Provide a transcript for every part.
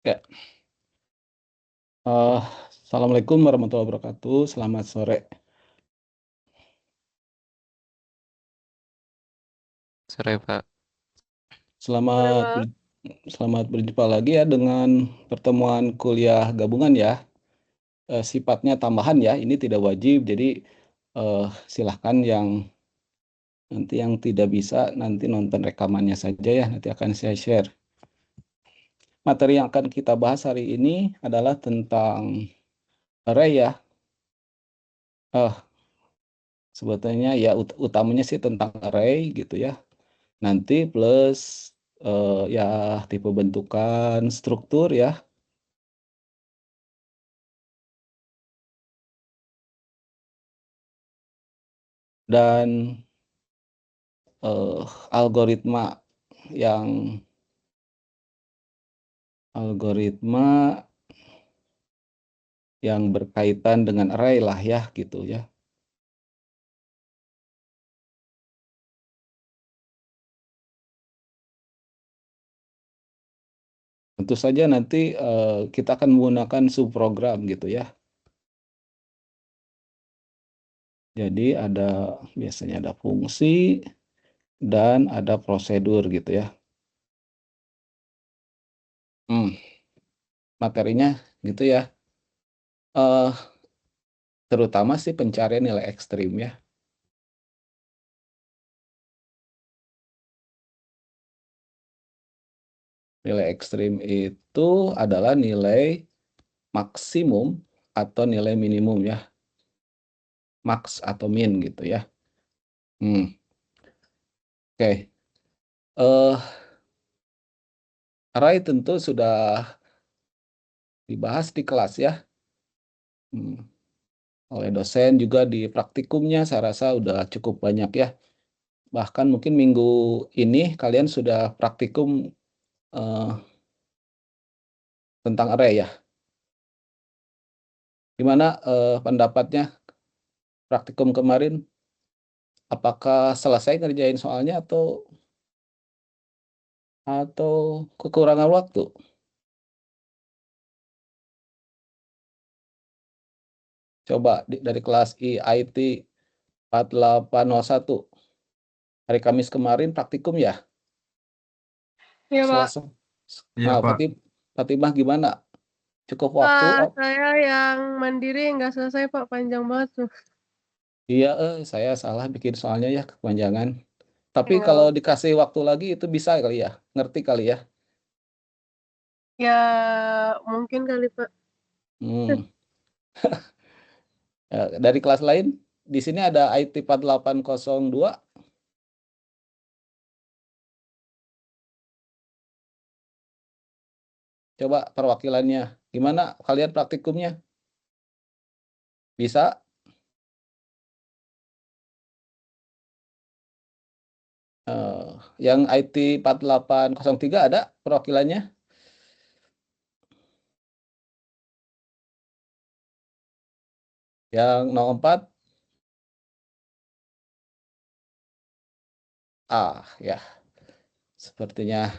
Ya, eh, Assalamualaikum warahmatullahi wabarakatuh. Selamat sore. Sore, Pak. Sore, Selamat Pak. ber- selamat berjumpa lagi ya dengan pertemuan kuliah gabungan ya. Sifatnya tambahan ya. Ini tidak wajib. Jadi silahkan nanti yang tidak bisa nanti nonton rekamannya saja ya. Nanti akan saya share. Materi yang akan kita bahas hari ini adalah tentang array ya. Eh, Sebetulnya ya utamanya sih tentang array gitu ya. Nanti plus ya tipe bentukan struktur ya, dan eh, algoritma yang algoritma yang berkaitan dengan array lah ya gitu ya. Tentu saja nanti kita akan menggunakan subprogram gitu ya. Jadi biasanya ada fungsi dan ada prosedur gitu ya. Materinya gitu ya. Eh Terutama sih pencarian nilai ekstrim ya. Nilai ekstrim itu adalah nilai maksimum atau nilai minimum ya. Max atau min gitu ya. Oke. Eh Array tentu sudah dibahas di kelas ya. Hmm, Oleh dosen juga di praktikumnya saya rasa udah cukup banyak ya. Bahkan mungkin minggu ini kalian sudah praktikum eh, tentang array ya. Gimana pendapatnya praktikum kemarin? Apakah selesai ngerjain soalnya atau kekurangan waktu? Coba dari kelas IT 4801. Hari Kamis kemarin praktikum ya? Iya, Pak. Selasa. Iya, Nah, Pak. Fatimah gimana? Cukup waktu? Saya yang mandiri nggak selesai, Pak. Panjang banget tuh. Iya, saya salah bikin soalnya ya kepanjangan. Tapi Nggak kalau apa. dikasih waktu lagi itu bisa kali ya? Ngerti kali ya? Ya, mungkin kali, Pak. Hmm. Dari kelas lain, di sini ada IT 4802. Coba perwakilannya. Gimana kalian praktikumnya? Bisa? Yang IT 4803 ada perwakilannya? Yang 04? Ya, sepertinya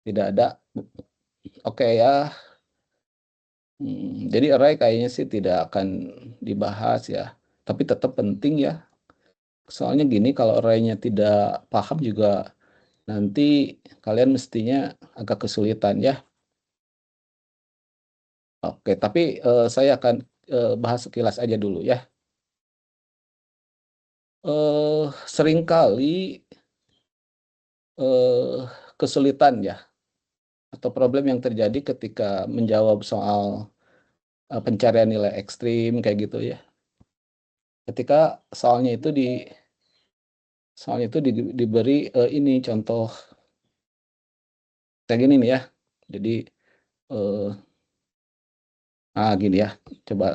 tidak ada. Oke ya. Jadi array kayaknya sih tidak akan dibahas ya. Tapi tetap penting ya. Soalnya gini, kalau array-nya tidak paham juga nanti kalian mestinya agak kesulitan ya. Oke, tapi saya akan bahas sekilas aja dulu ya. Seringkali eh, kesulitan ya atau problem yang terjadi ketika menjawab soal pencarian nilai ekstrim kayak gitu ya. Ketika soalnya itu diberi ini contoh kayak gini nih ya. Jadi eh, gini ya. Coba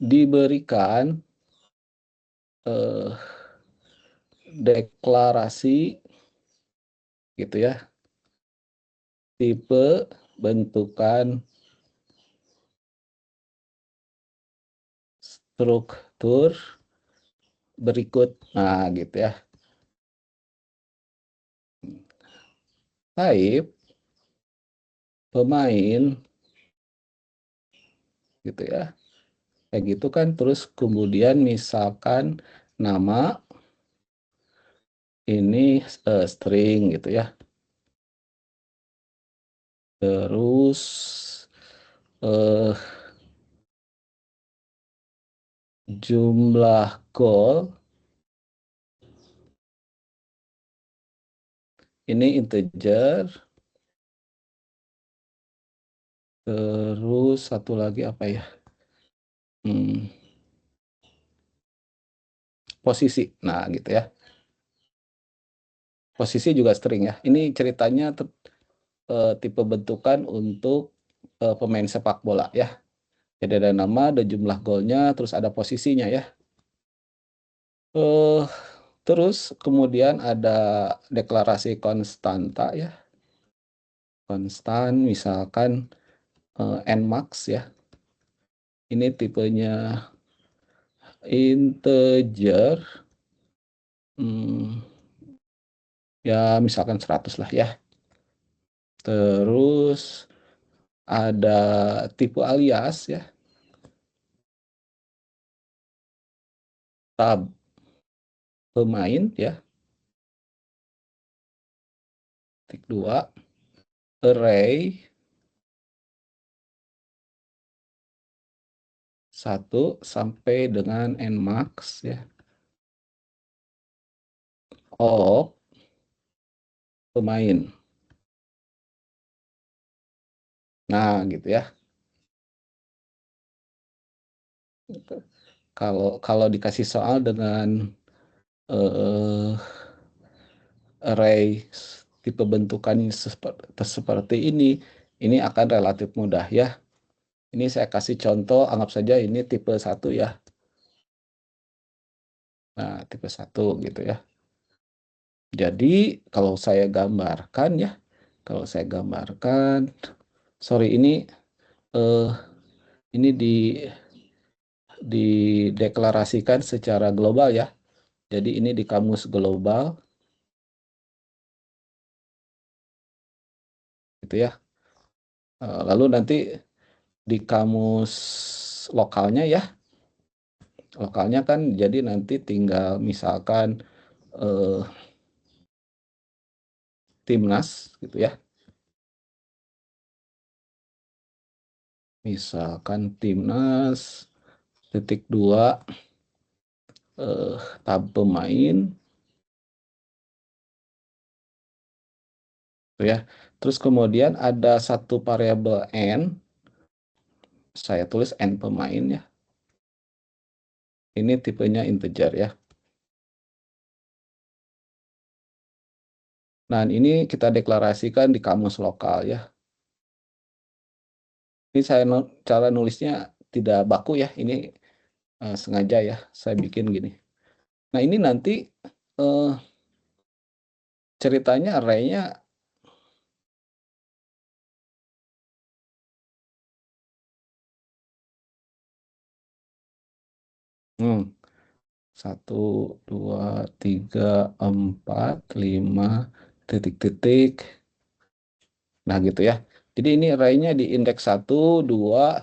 diberikan eh, deklarasi gitu ya. Tipe bentukan struktur berikut. Nah, gitu ya. Type pemain gitu ya. Kayak gitu kan, terus kemudian misalkan nama ini string gitu ya. Terus jumlah gol ini integer. Terus satu lagi apa ya? Posisi. Nah, gitu ya. Posisi juga string ya. Ini ceritanya tipe bentukan untuk pemain sepak bola ya. Jadi ada nama, ada jumlah golnya, terus ada posisinya ya. Terus kemudian ada deklarasi konstanta ya. Konstan misalkan nmax ya. Ini tipenya integer. Ya misalkan 100 lah ya. Terus ada tipe alias ya. Tab pemain ya. Tik 2. Array 1 sampai dengan nmax ya. Of pemain. Nah, gitu ya. Kalau dikasih soal dengan array tipe bentukan seperti ini akan relatif mudah ya. Ini saya kasih contoh, anggap saja ini tipe 1 ya. Nah, tipe 1 gitu ya. Jadi kalau saya gambarkan ya, sorry ini dideklarasikan secara global ya. Jadi ini di kamus global gitu ya. Lalu nanti di kamus lokalnya ya. Lokalnya kan jadi nanti tinggal misalkan timnas gitu ya. Misalkan timnas titik 2 tab pemain gitu ya. Terus kemudian ada satu variabel n, saya tulis n pemain ya. Ini tipenya integer ya. Nah, ini kita deklarasikan di kamus lokal ya. Ini cara nulisnya tidak baku ya, ini sengaja ya saya bikin gini. Nah, ini nanti ceritanya array-nya hmm, 1, 2, 3, 4, 5, titik-titik. Nah, gitu ya. Jadi ini array-nya di indeks 1, 2,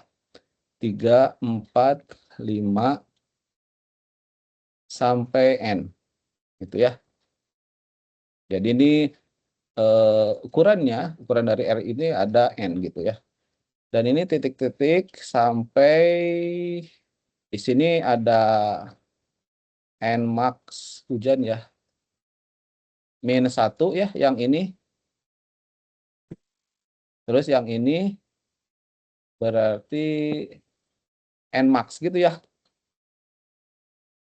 3, 4, 5, sampai N. Gitu ya. Jadi ini ukuran dari R ini ada N gitu ya. Dan ini titik-titik sampai di sini ada nmax hujan ya. -1 ya yang ini. Terus yang ini berarti nmax gitu ya.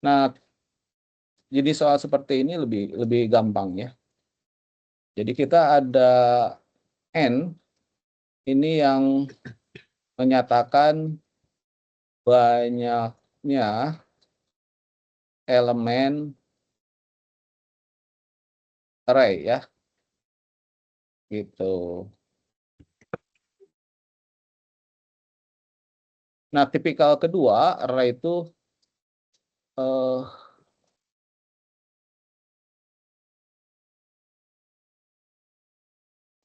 Nah, jadi soal seperti ini lebih gampang ya. Jadi kita ada N ini yang menyatakan banyaknya elemen array ya. Gitu. Nah, tipikal kedua array itu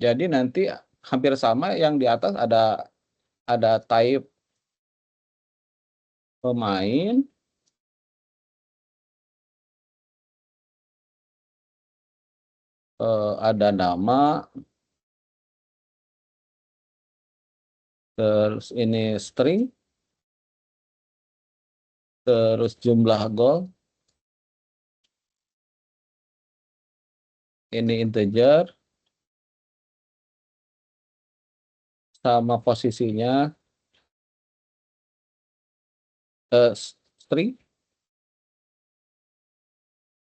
jadi nanti hampir sama, yang di atas ada type pemain, ada nama, terus ini string, terus jumlah gol, ini integer, sama posisinya string.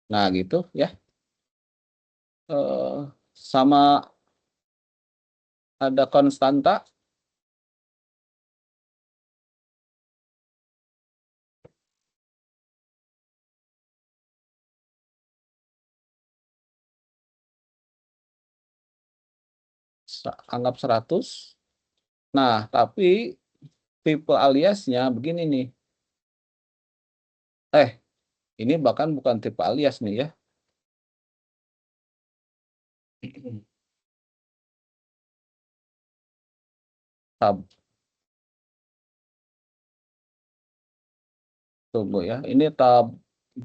Nah, gitu ya. Sama ada konstanta. Anggap 100. Nah, tapi tipe aliasnya begini nih. Ini bahkan bukan tipe alias nih ya. Tab. Tunggu ya. Ini tab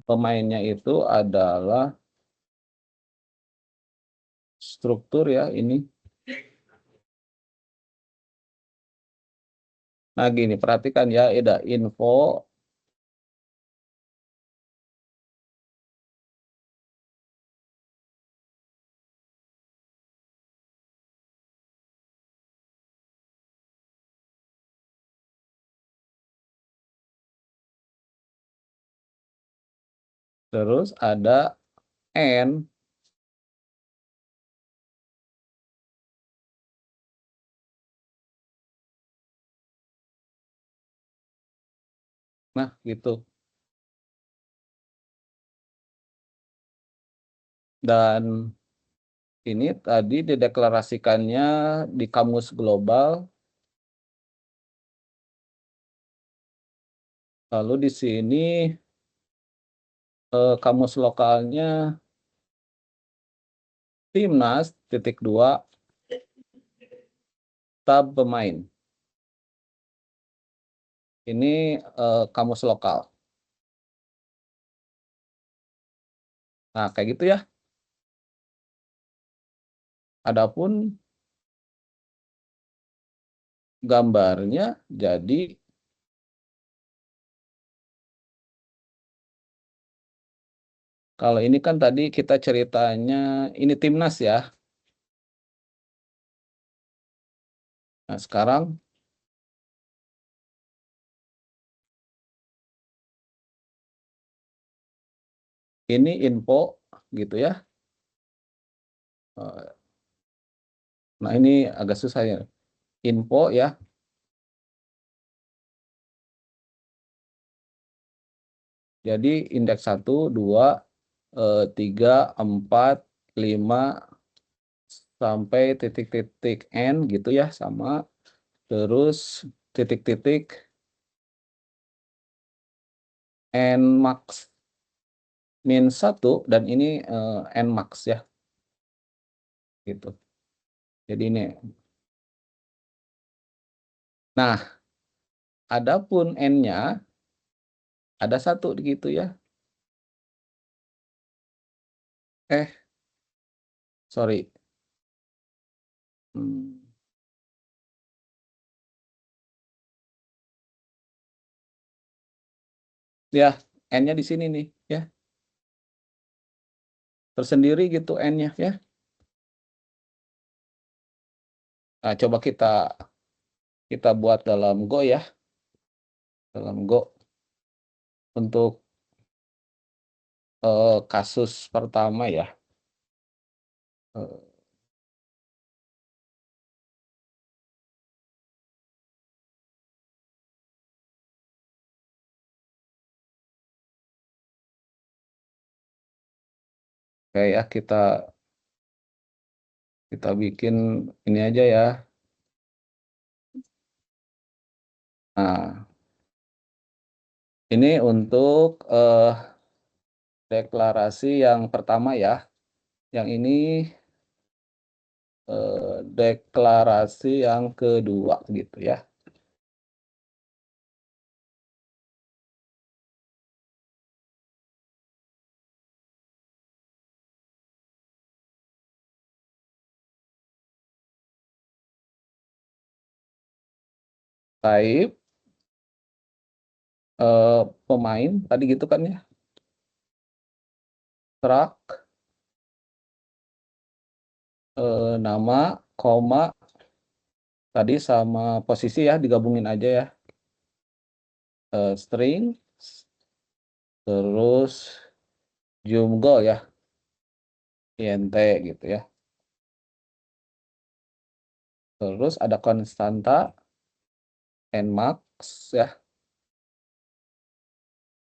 pemainnya itu adalah struktur ya ini. Nah, gini, perhatikan ya, ada info, terus ada n. Nah, gitu. Dan ini tadi dideklarasikannya di kamus global. Lalu di sini kamus lokalnya Timnas .2 tab pemain. Ini kamus lokal. Nah, kayak gitu ya. Adapun gambarnya jadi kalau ini kan tadi kita ceritanya ini Timnas ya. Nah, sekarang ini info gitu ya. Nah, ini agak susah ya. Info ya. Jadi indeks 1, 2, 3, 4, 5 sampai titik-titik N gitu ya, sama. Terus titik-titik N max min 1 dan ini N max ya. Gitu. Jadi ini. Nah, adapun N-nya ada 1 gitu ya. Sorry. Ya, N-nya di sini nih ya. Tersendiri gitu N-nya ya. Nah, coba kita buat dalam Go ya. Dalam Go untuk kasus pertama ya. Oke ya, kita bikin ini aja ya. Nah, ini untuk deklarasi yang pertama ya. Yang ini deklarasi yang kedua gitu ya. Type pemain tadi gitu kan ya. Truck nama, koma tadi sama posisi ya digabungin aja ya. String terus jumlah ya. int gitu ya. Terus ada konstanta nmax ya.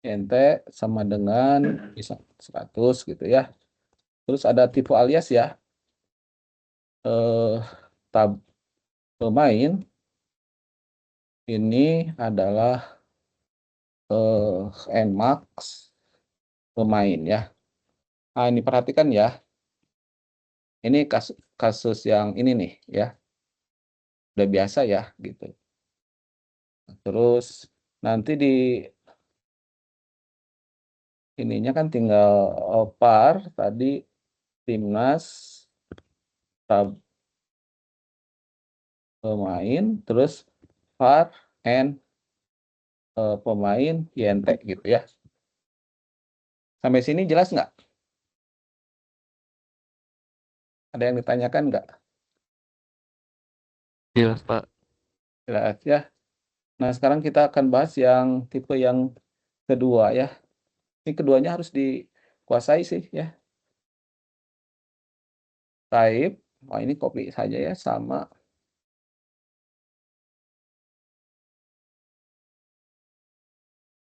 int sama dengan bisa 100 gitu ya. Terus ada tipe alias ya. Tab pemain ini adalah nmax pemain ya. Nah, ini perhatikan ya. Ini kasus yang ini nih ya. Udah biasa ya gitu. Terus nanti di ininya kan tinggal par tadi timnas tab pemain terus var n pemain int gitu ya. Sampai sini jelas nggak? Ada yang ditanyakan nggak? Jelas, Pak. Jelas ya. Nah, sekarang kita akan bahas yang tipe yang kedua ya. Ini keduanya harus dikuasai sih ya. Type, ini copy saja ya, sama.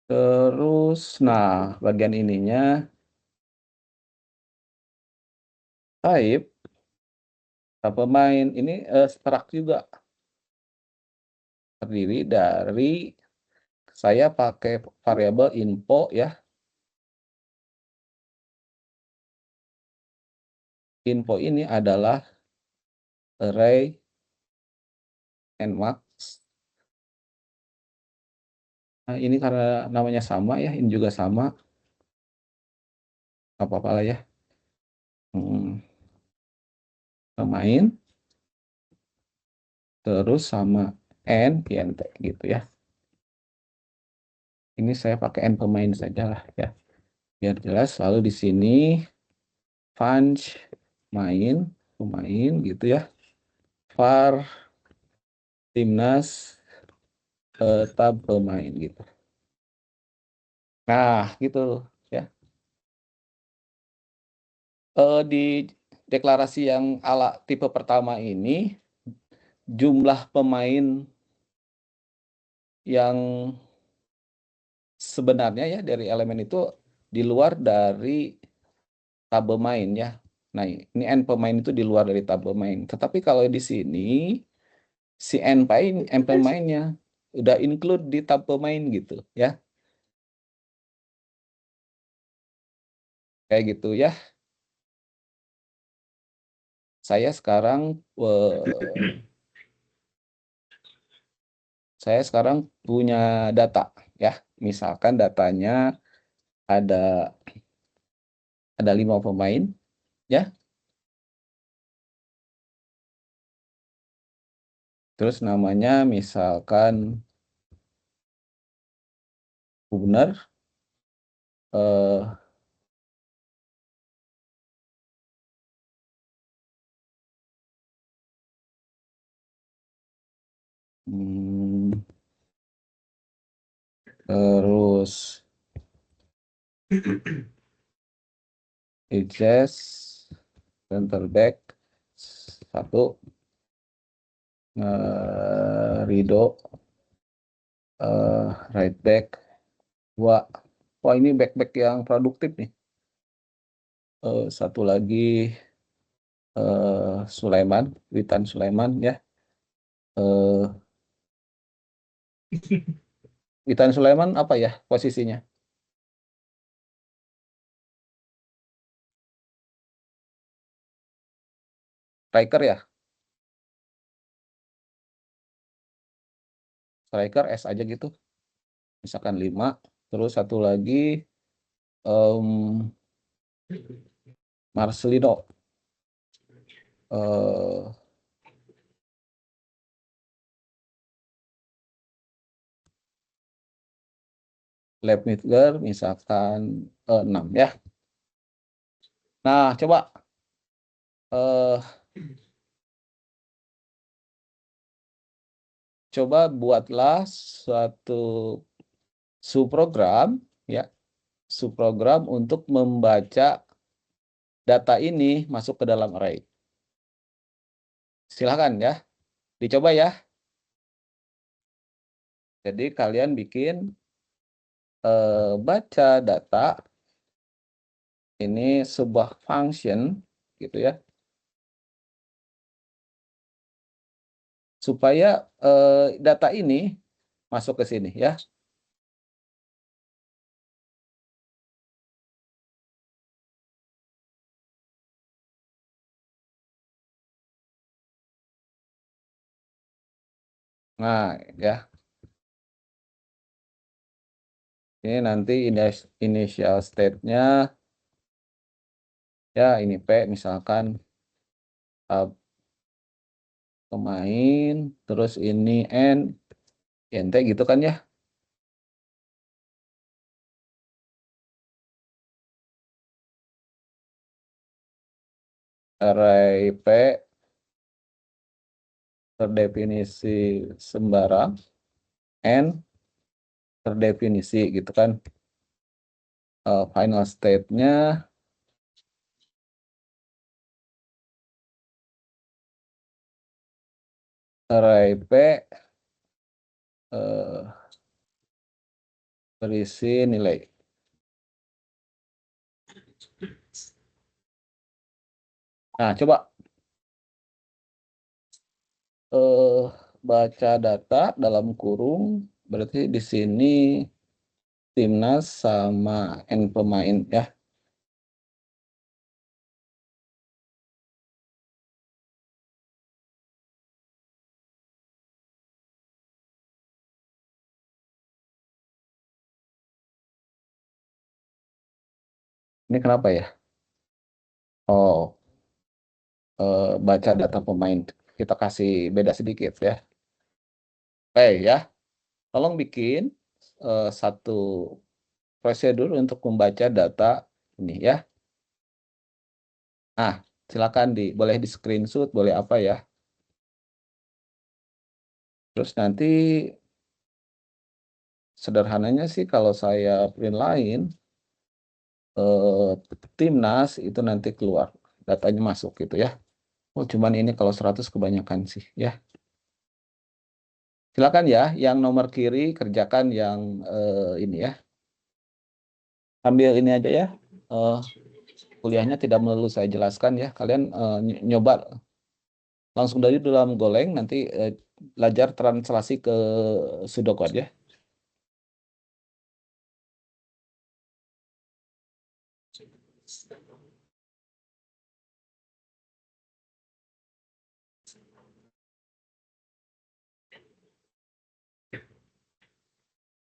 Terus, nah bagian ininya type pemain ini struct juga terdiri dari saya pakai variabel info ya. Info ini adalah array nmax. Nah, ini karena namanya sama ya, ini juga sama. Apa-apa lah ya. Pemain terus sama n int gitu ya. Ini saya pakai n pemain saja lah ya. Biar jelas, lalu di sini func main pemain gitu ya. var timnas tab pemain gitu. Nah, gitu ya. Di deklarasi yang ala tipe pertama ini jumlah pemain yang sebenarnya ya dari elemen itu di luar dari tabel main ya. Nah, ini n pemain itu di luar dari tabel main. Tetapi kalau di sini si n pemainnya udah include di tabel main gitu ya. Kayak gitu ya. Saya sekarang punya data ya. Misalkan datanya ada 5 pemain ya. Terus namanya misalkan Gunnar terus Ijes center back 1, Rido right back 2. Wah, ini back yang produktif nih. Satu lagi Sulaiman, Witan Sulaiman ya. Witan Sulaiman apa ya posisinya? Striker ya? striker S aja gitu. Misalkan 5, terus satu lagi Marcelino. Left midfielder misalkan 6 ya. Nah, coba buatlah suatu subprogram ya, subprogram untuk membaca data ini masuk ke dalam array. Silahkan ya, dicoba ya. Jadi kalian bikin baca data, ini sebuah function gitu ya, supaya data ini masuk ke sini ya. Nah ya, ini nanti initial state-nya ya, ini P misalkan pemain, terus ini N, int gitu kan ya. Array P terdefinisi sembarang, N terdefinisi gitu kan. Final state-nya array P berisi nilai. Nah, coba baca data dalam kurung, berarti di sini timnas sama N pemain ya. Ini kenapa ya? Oh, baca data pemain. Kita kasih beda sedikit ya. Oke ya, tolong bikin satu prosedur untuk membaca data ini ya. Nah, silakan boleh di screenshot, boleh apa ya. Terus nanti sederhananya sih kalau saya print lain, timnas itu nanti keluar, datanya masuk gitu ya. Oh, cuman ini kalau 100 kebanyakan sih ya. Silakan ya, yang nomor kiri kerjakan yang ini ya. Ambil ini aja ya. Kuliahnya tidak melulu saya jelaskan ya. Kalian nyoba langsung dari dalam Golang, nanti belajar translasi ke pseudocode ya.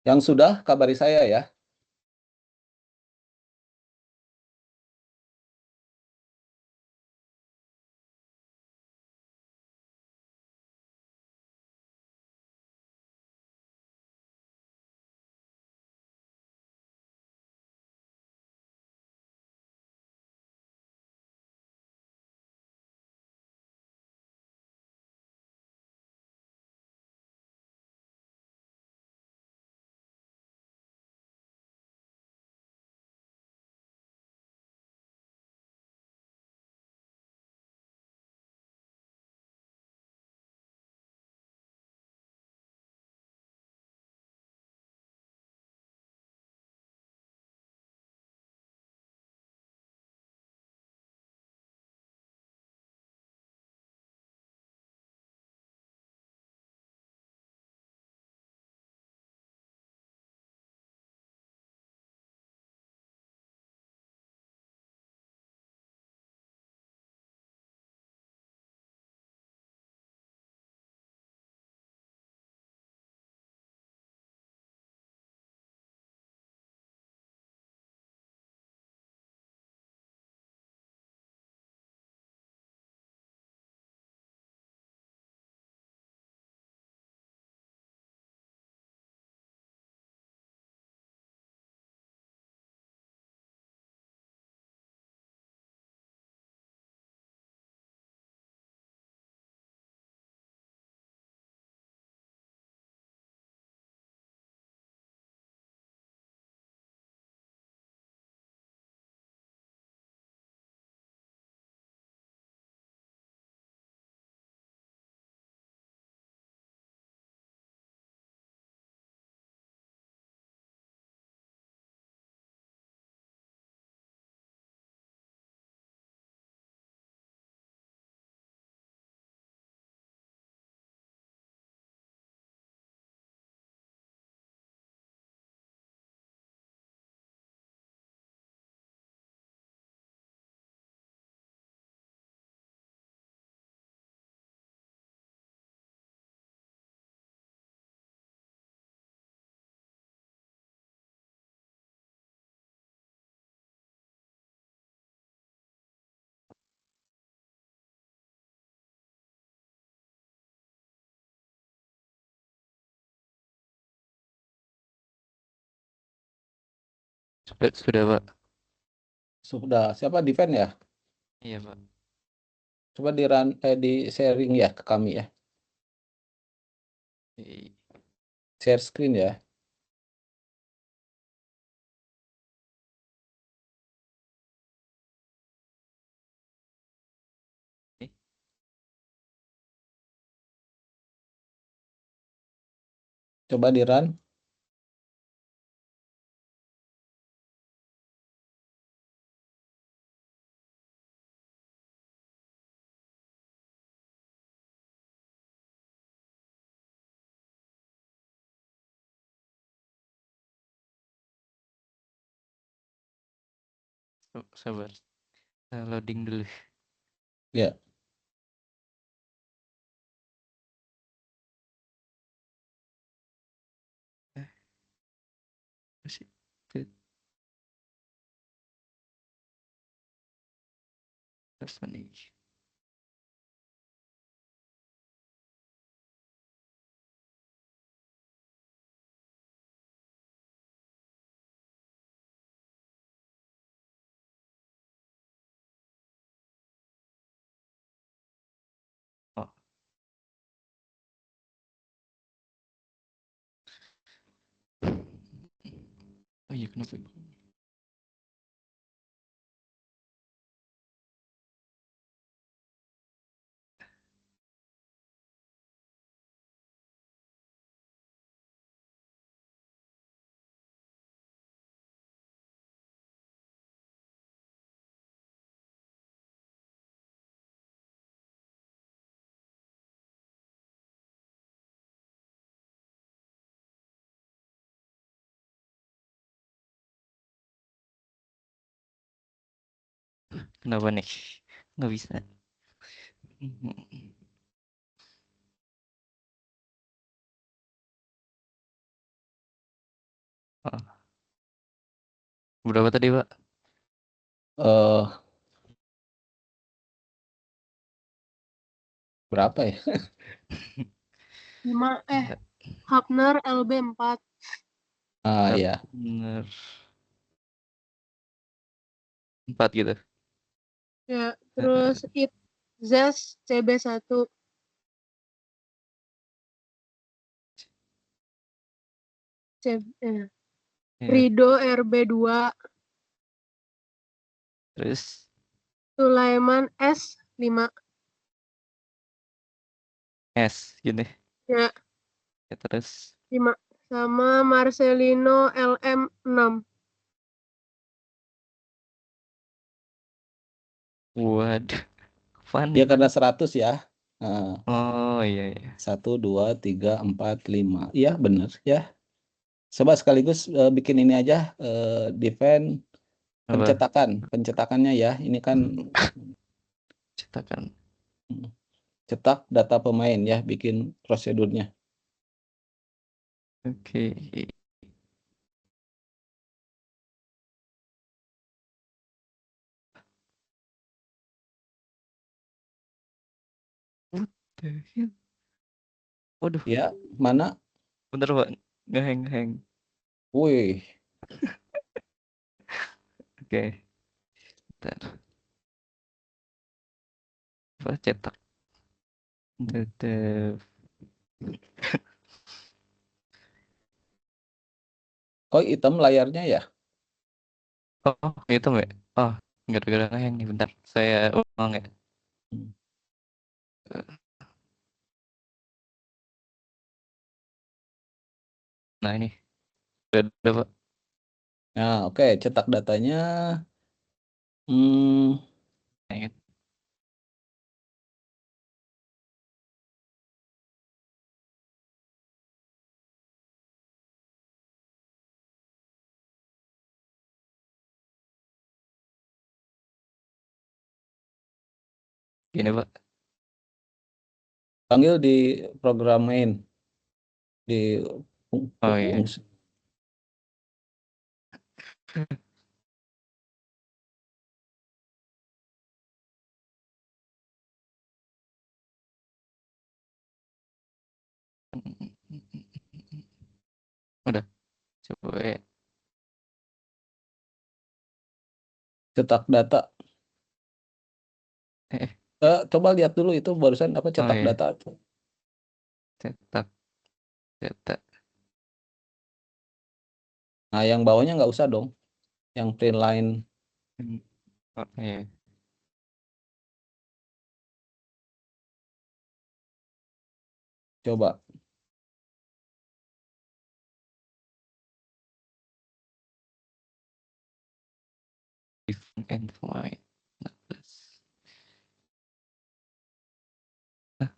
Yang sudah kabari saya ya. Sudah, Pak. Sudah. Siapa defend ya? Iya, Pak. Coba di sharing ya ke kami ya. Oke. Share screen ya. Coba di run. Sabar. Loading dulu. Ya. Masih. Terus nih. Oh. Oh iya, kenapa? Kenapa nih? Nggak bisa. Oh. Berapa tadi, Pak? eh Berapa ya? 5 Enggak. Hapner LB 4. Ah ya. Bener. 4 gitu. Ya, terus Zes CB 1. Ya. Rido RB 2. Terus Sulaiman S 5. S gini. Ya, Ya, terus 5. Sama Marcelino LM 6. waduh, apaan Ya nih? karena 100 ya. Ah, Oh iya iya. 1, 2, 3, 4, 5. Iya benar ya. Coba sekaligus bikin ini aja. Defend Apa? pencetakannya ya. Ini kan Cetakan. cetak data pemain ya. Bikin prosedurnya. Oke. What the hell? Waduh, Ya mana? bentar Pak. Ngeheng. Wih. Oke, bentar. Apa cetak? Tetep. Kok hitam layarnya ya? Oh, itu nggak? Oh, gara-gara ngeheng nih. Bentar, saya ulang ya. Hmm. Nah ini, udah Pak. Nah oke. Cetak datanya. Hmm, Nah, ini. Gini Pak. Panggil di program main. Di Oh iya. Udah, coba ya. cetak data. Eh, Coba lihat dulu itu barusan apa oh cetak ya, data. cetak data. Nah, yang bawahnya nggak usah dong. Yang print line. Hmm, oh ya, Coba. different and fine. 16. Nah,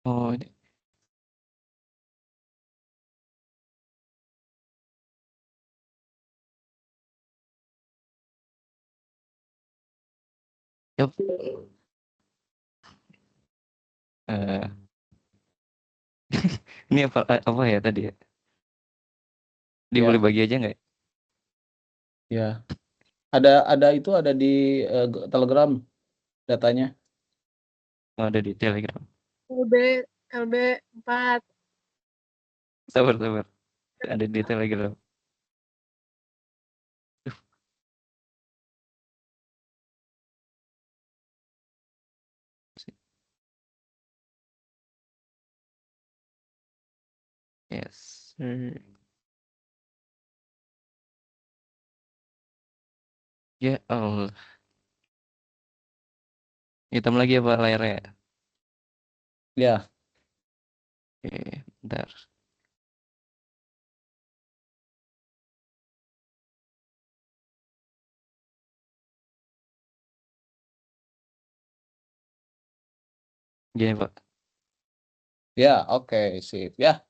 oh ini. Yup. Eh, ini apa ya tadi ya? Dia boleh Ya, bagi aja nggak? ya. Ada itu ada di Telegram datanya. Oh, ada di Telegram. LB, LB 4. Sabar, sabar. Ada di Telegram. Yes. Ya Allah. Hitam lagi apa layarnya? Ya, Oke, bentar. Gini, Pak. ya, oke, sip ya.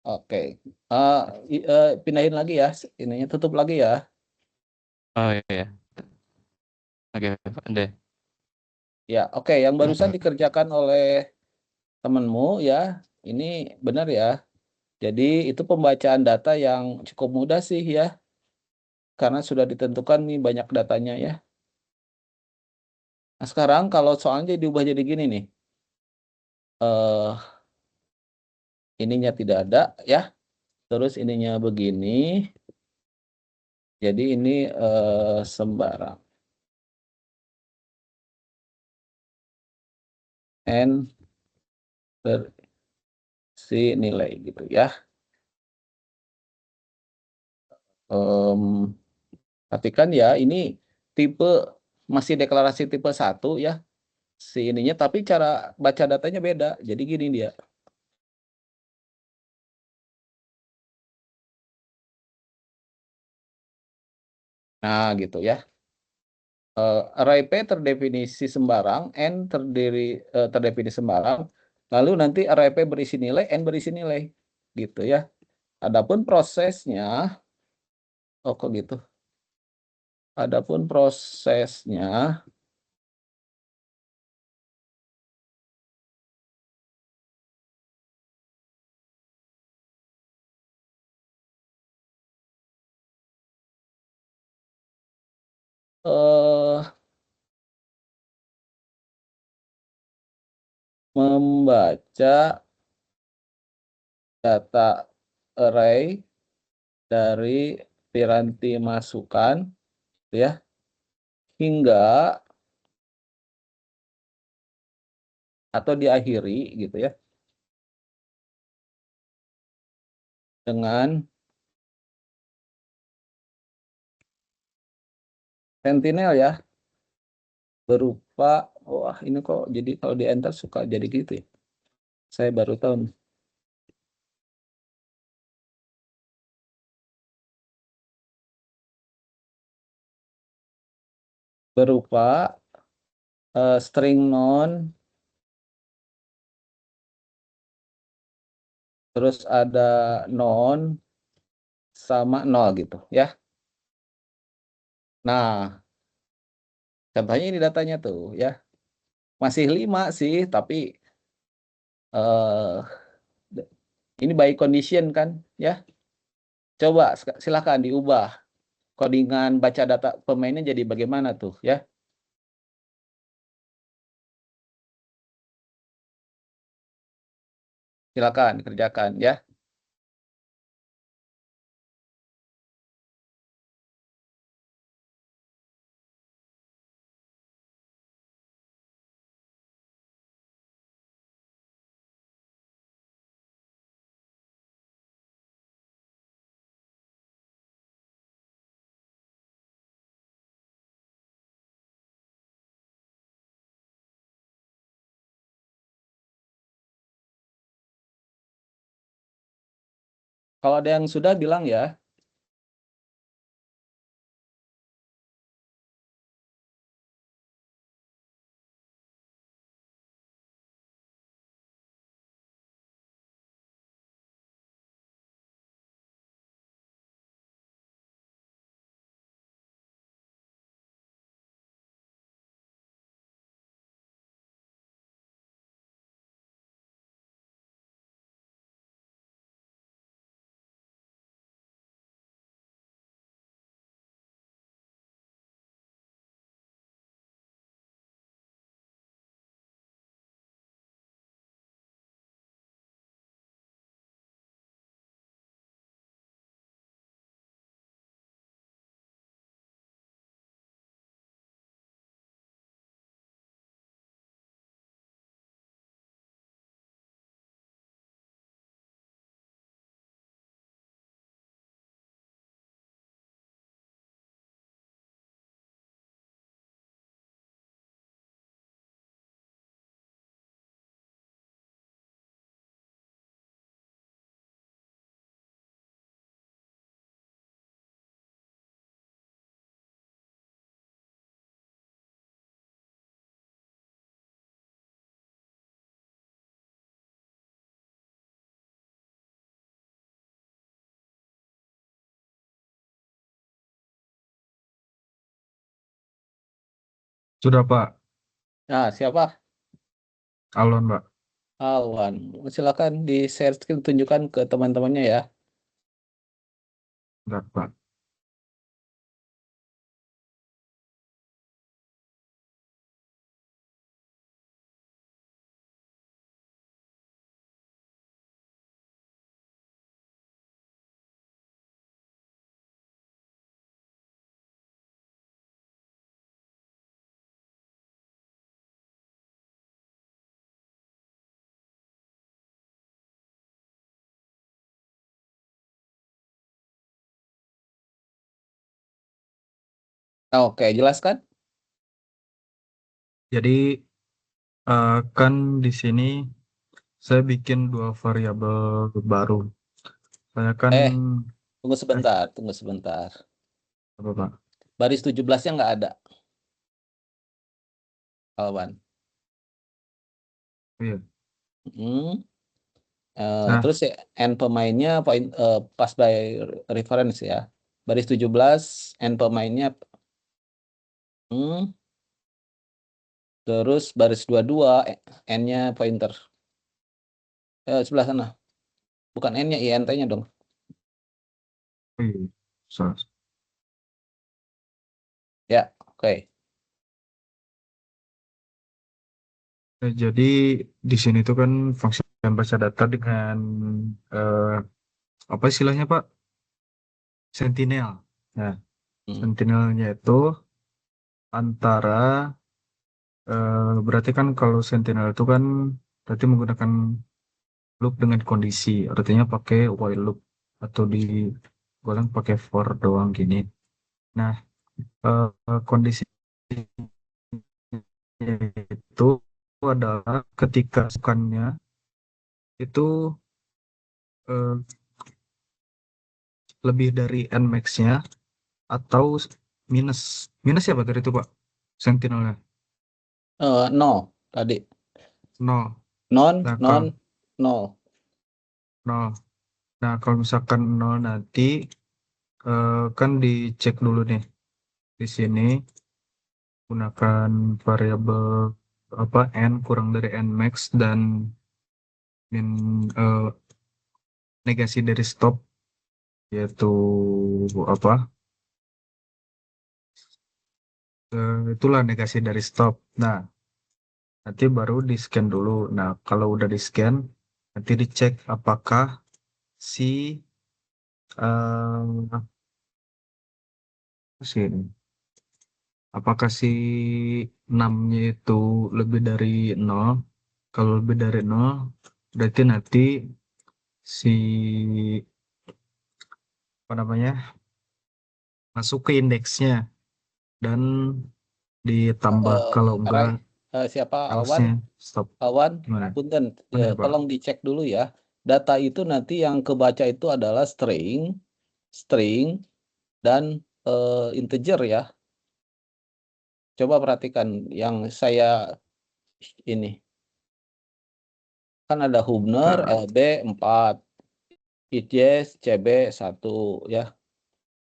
Oke. Pindahin lagi ya, ininya tutup lagi ya. Oh iya. Oke, Pak. Deh. Ya, oke. Yang barusan dikerjakan oleh temenmu ya, ini benar ya. Jadi itu pembacaan data yang cukup mudah sih ya, karena sudah ditentukan nih banyak datanya ya. Nah sekarang kalau soalnya diubah jadi gini nih, eh ininya tidak ada ya, terus ininya begini, jadi ini sembarang. N versi nilai gitu ya. Em, Perhatikan ya, ini tipe masih deklarasi tipe 1 ya, si ininya, tapi cara baca datanya beda. Jadi gini dia. Nah, gitu ya. Array P terdefinisi sembarang, N terdefinisi sembarang, lalu nanti array P berisi nilai, N berisi nilai. Gitu ya. Adapun prosesnya, oh kok gitu. Adapun prosesnya, eh membaca data array dari piranti masukan ya hingga atau diakhiri gitu ya dengan sentinel ya berupa, wah ini kok jadi kalau di enter suka jadi gitu ya. Saya baru tahu nih. Berupa string non, terus ada non sama nol gitu ya. Nah, contohnya ini datanya tuh ya. Masih 5 sih, tapi eh ini by condition kan ya. Coba silakan diubah codingan baca data pemainnya jadi bagaimana tuh ya. Silakan dikerjakan ya. Kalau ada yang sudah bilang ya. Sudah Pak, Nah, siapa? Alon Pak. Alwan. Silakan di share screen, tunjukkan ke teman-temannya ya. Enggak Pak. Oke, jelaskan. Jadi kan di sini saya bikin dua variabel baru. Saya kan Tunggu sebentar. apa Pak? Baris 17-nya nggak ada, Alwan. Iya. Hmm. Nah, Terus ya, N pemainnya pas by reference ya. Baris 17, N pemainnya. Hmm. Terus baris 22, N-nya pointer. Sebelah sana. Bukan N-nya, INT-nya dong. iya. Salah. Ya, oke. Jadi di sini tuh kan fungsi baca data dengan eh, apa istilahnya Pak? Sentinel. Nah, Hmm. sentinelnya itu antara berarti kan kalau sentinel itu kan berarti menggunakan loop dengan kondisi, artinya pakai while loop atau di golang pakai for doang gini. Nah, kondisi itu adalah ketika masukannya itu eh, lebih dari nmax-nya atau minus minus ya Pak tadi itu Pak sentinelnya No, tadi. nol. Non, Nah non, kalau nol. nol, nah kalau misalkan nol nanti kan dicek dulu nih di sini gunakan variabel apa n kurang dari n max dan min negasi dari stop yaitu apa itulah negasi dari stop. Nah nanti baru di scan dulu. Nah kalau udah di scan nanti dicek apakah si eh sini apakah si 6-nya itu lebih dari nol. Kalau lebih dari nol berarti nanti si apa namanya masuk ke indeksnya dan ditambah kalau enggak Siapa? Alwan? else-nya stop. Alwan, Gimana? punten. Bener Pak. Tolong dicek dulu ya. data itu nanti yang kebaca itu adalah string, dan integer ya. Coba perhatikan yang saya ini. Kan ada Hubner, LB 4, IJS, CB 1 ya.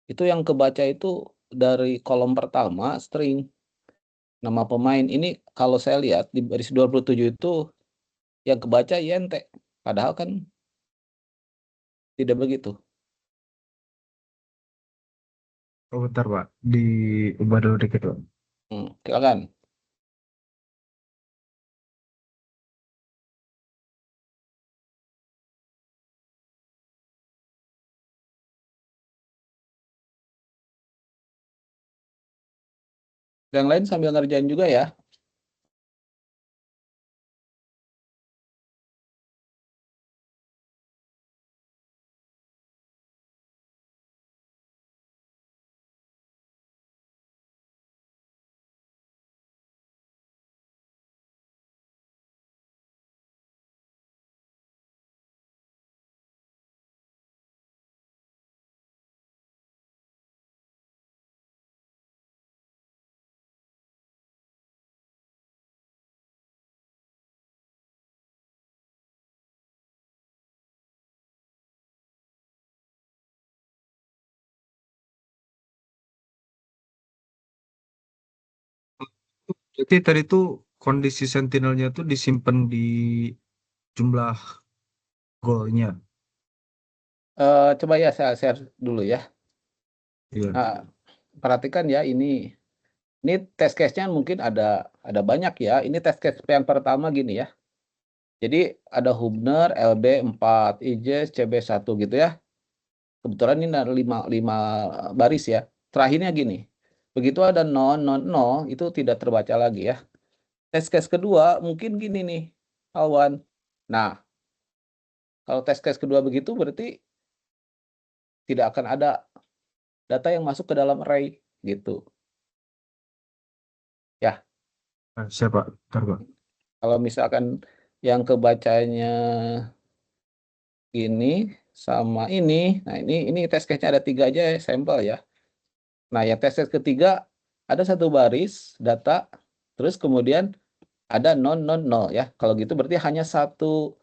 Itu yang kebaca itu dari kolom pertama string. Nama pemain ini kalau saya lihat di baris 27 itu yang kebaca INT. Padahal kan tidak begitu. Oh, bentar, Pak. Diubah dulu dikit, Pak. Silakan. Yang lain sambil ngerjain juga ya. Jadi tadi tuh kondisi sentinelnya tuh disimpan di jumlah golnya. Coba ya saya share dulu ya. Iya. Nah, perhatikan ya ini test case-nya mungkin ada banyak ya. Ini test case yang pertama gini ya. Jadi ada Hubner, LB 4, IJS, CB 1 gitu ya. Kebetulan ini ada 5 baris ya. Terakhirnya gini. Begitu ada non, itu tidak terbaca lagi ya. Test case kedua mungkin gini nih, Alwan. Nah, kalau test case kedua begitu berarti tidak akan ada data yang masuk ke dalam array gitu. Ya, Siapa? Bentar, Pak. kalau misalkan yang kebacanya ini sama ini, nah ini test case-nya ada 3 aja ya, sampel ya. Nah, yang test case ketiga ada satu baris data, terus kemudian ada non nol ya. Kalau gitu berarti hanya satu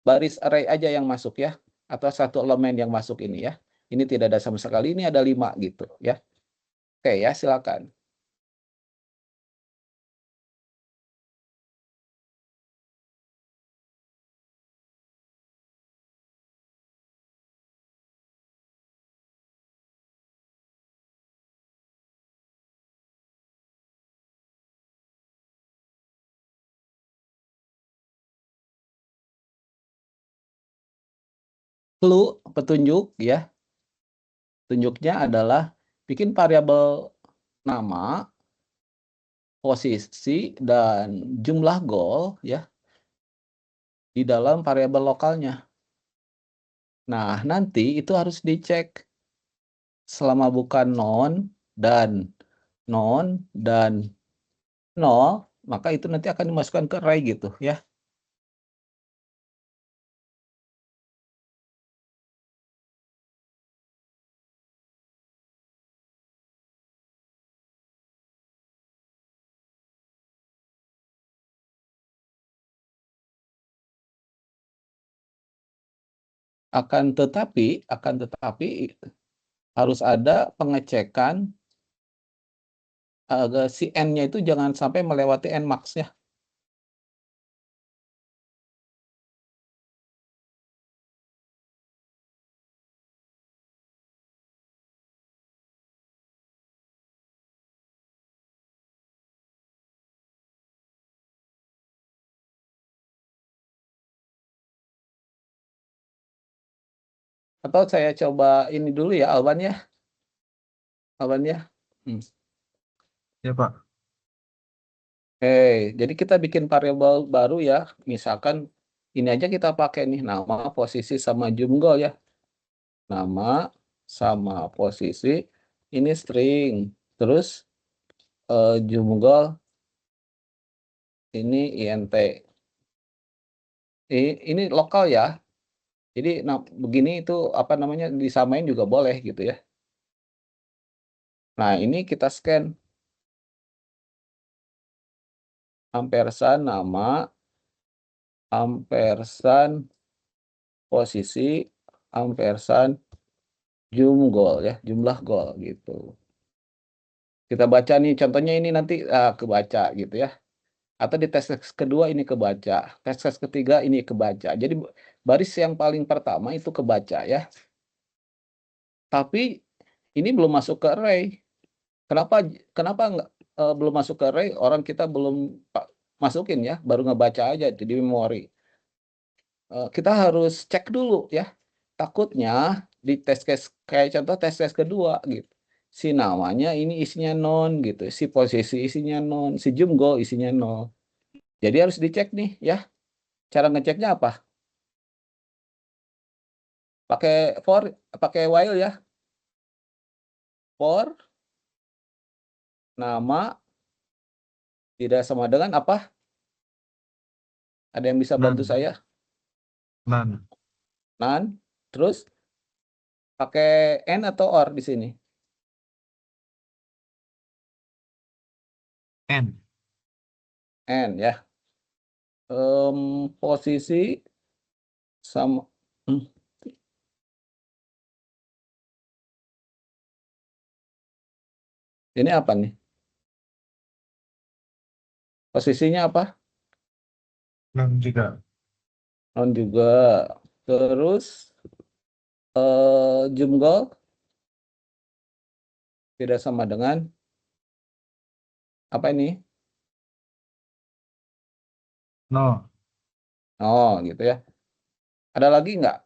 baris array aja yang masuk ya, atau satu elemen yang masuk ini ya. Ini tidak ada sama sekali, ini ada 5 gitu ya. Oke ya, silakan. Clue, petunjuk ya. Tunjuknya adalah bikin variabel nama, posisi, dan jumlah gol ya di dalam variabel lokalnya. Nah, nanti itu harus dicek selama bukan non dan nol, maka itu nanti akan dimasukkan ke array gitu ya. Akan tetapi harus ada pengecekan si n-nya itu jangan sampai melewati n max ya. Atau saya coba ini dulu ya, Alban ya. Alban ya. Ya, Pak. Jadi kita bikin variabel baru ya. Misalkan ini aja kita pakai nih nama, posisi, sama jumlah ya. Nama sama posisi, ini string. Terus jumlah ini int. Ini lokal ya. Jadi nah, begini itu apa namanya disamain juga boleh gitu ya. Nah, ini kita scan ampersand nama, ampersand posisi, ampersand gol ya, jumlah gol gitu. Kita baca nih contohnya ini nanti kebaca gitu ya. Atau di tes kedua ini kebaca, tes ketiga ini kebaca. Jadi baris yang paling pertama itu kebaca ya. Tapi ini belum masuk ke array. Kenapa kenapa nggak belum masuk ke array? Orang kita belum masukin ya, baru ngebaca aja di memori. Kita harus cek dulu ya. Takutnya di tes case kayak contoh tes case kedua gitu. Si namanya ini isinya non gitu, si posisi isinya non, si jumgo isinya nol. Jadi harus dicek nih ya. Cara ngeceknya apa? Pakai for, pakai while ya. For nama tidak sama dengan apa? Ada yang bisa bantu None. saya? None. None. Terus pakai n atau or di sini? N. N ya. Posisi sama ini apa nih? Posisinya apa? None juga. Non juga. Terus jumgol tidak sama dengan apa ini? No. Oh, gitu ya. Ada lagi nggak?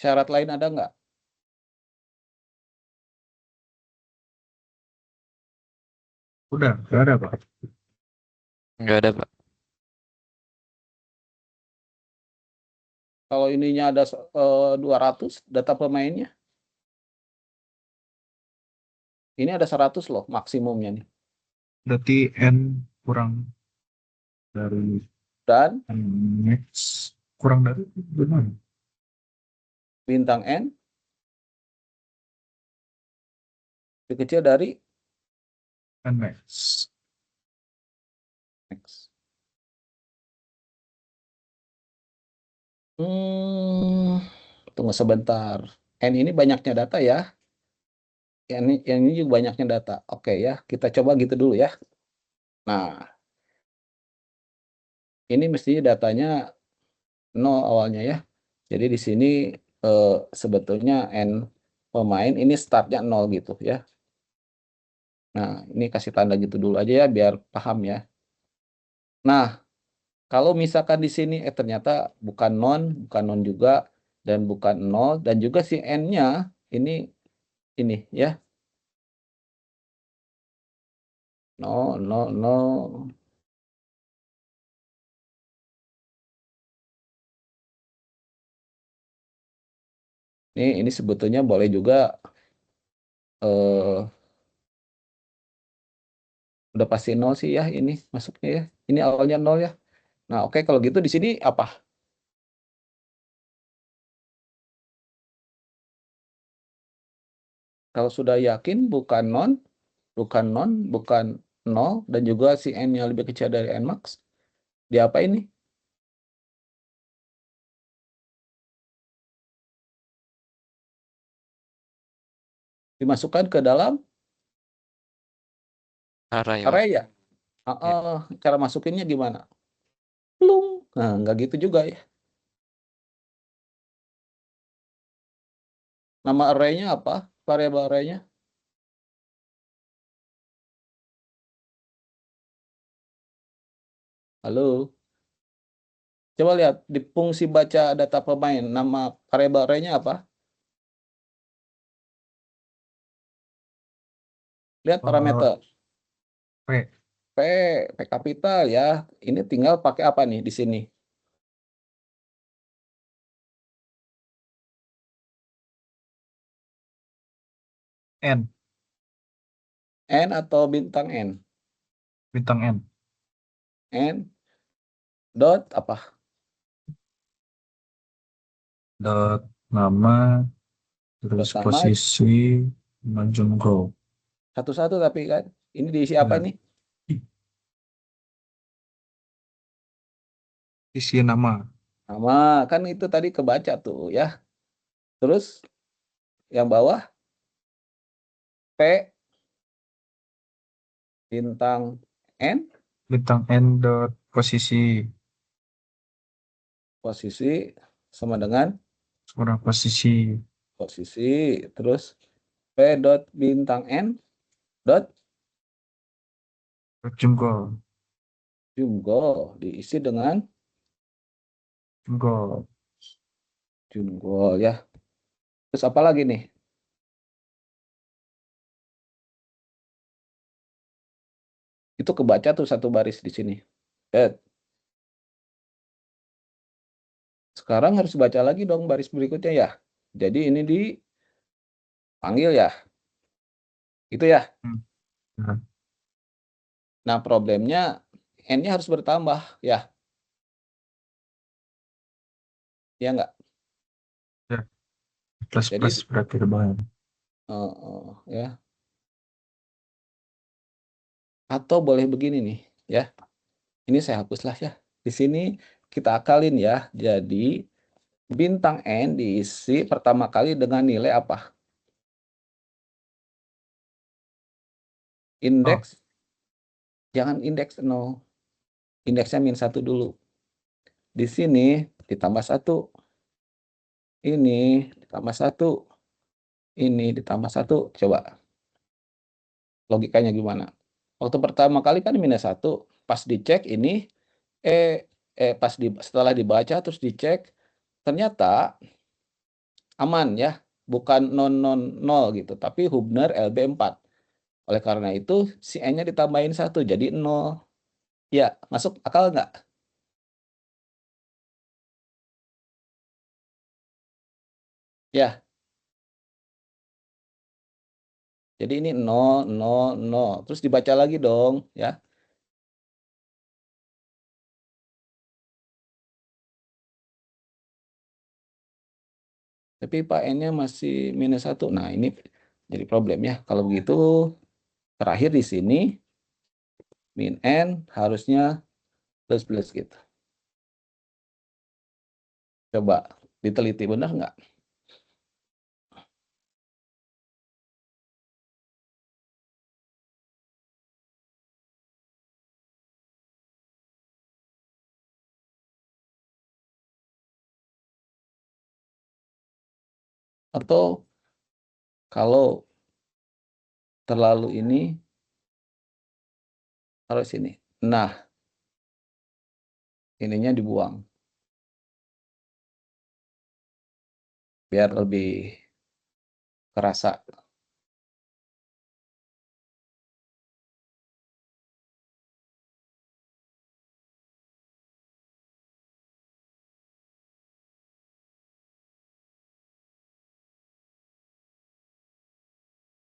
Syarat lain ada nggak? Udah, nggak ada, Pak. Nggak ada, Pak. Kalau ininya ada 200 data pemainnya. Ini ada 100 loh maksimumnya nih. Berarti N kurang dari Dan max. Kurang dari gimana? bintang N lebih kecil dari N max. X. Tunggu sebentar. N ini banyaknya data ya. Yang ini juga banyaknya data. Oke ya, kita coba gitu dulu ya. Nah, ini mestinya datanya 0 awalnya ya. Jadi di sini sebetulnya N pemain ini startnya 0 gitu ya. Nah, ini kasih tanda gitu dulu aja ya biar paham ya. Nah, kalau misalkan di sini ternyata bukan non juga dan bukan 0 dan juga si N-nya ini ya. 0 0 0. Ini sebetulnya boleh juga eh udah pasti 0 sih ya ini masuknya ya. Ini awalnya 0 ya. Nah, oke kalau gitu di sini apa? Kalau sudah yakin bukan 0 dan juga si N-nya lebih kecil dari N max, di apa ini? Dimasukkan ke dalam Array, Pak. array ya? Ya. Cara masukinnya gimana? Plung. Nah, nggak gitu juga ya. Nama array-nya apa? Variabel array-nya? Halo? Coba lihat di fungsi baca data pemain, nama variabel array-nya apa? Lihat parameter. P. P, P kapital ya. Ini tinggal pakai apa nih di sini? N. N atau bintang N? Bintang N. N dot apa? Dot nama, terus Dot nama posisi, Majunggo. satu-satu tapi kan. Ini diisi apa Ya, ini? isi nama. Nama kan itu tadi kebaca tuh ya. Terus yang bawah P bintang N Bintang N dot posisi, posisi sama dengan orang posisi, posisi. Terus P dot bintang N dot Majunggo. Junggo diisi dengan Junggo. Junggo ya. Terus apa lagi nih? Itu kebaca tuh satu baris di sini. Sekarang harus baca lagi dong baris berikutnya ya. Jadi ini dipanggil ya. Itu ya. Nah, Nah, problemnya N-nya harus bertambah ya. Ya enggak? ya, plus Jadi plus berarti rebahan. ya. Atau boleh begini nih ya. Ini saya hapuslah ya. Di sini kita akalin ya. Jadi bintang N diisi pertama kali dengan nilai apa? Oh, Indeks, jangan indeks 0. Indeksnya -1 dulu. Di sini ditambah 1. Ini ditambah 1. Ini ditambah 1. Coba logikanya gimana? Waktu pertama kali kan -1. Pas dicek ini, setelah dibaca terus dicek, ternyata aman ya. Bukan non gitu, tapi Hubner LB4. Oleh karena itu, si N-nya ditambahin 1, jadi 0. Ya, masuk akal nggak? Ya, jadi ini 0, 0, 0. Terus dibaca lagi dong, ya. Tapi Pak N-nya masih -1. Nah, ini jadi problem ya. Kalau begitu, terakhir di sini, min N harusnya plus gitu. Coba diteliti, benar nggak? Atau kalau terlalu ini, harus ini. Nah, ininya dibuang. Biar lebih kerasa.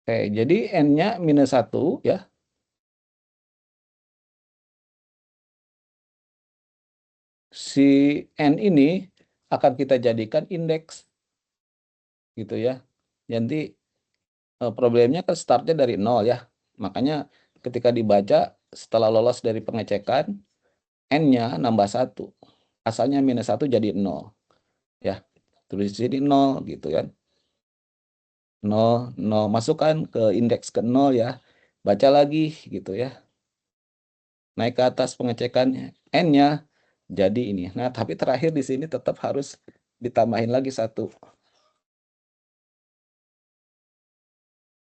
Oke, jadi N-nya -1 ya. Si N ini akan kita jadikan indeks gitu ya. Jadi problemnya kan startnya dari 0 ya. Makanya ketika dibaca setelah lolos dari pengecekan, N-nya nambah 1. Asalnya -1 jadi 0 ya. Tulis di sini 0 gitu kan. 0, 0 masukkan ke indeks ke 0 ya. Baca lagi gitu ya. Naik ke atas pengecekannya. N-nya jadi ini. Nah, tapi terakhir di sini tetap harus ditambahin lagi 1.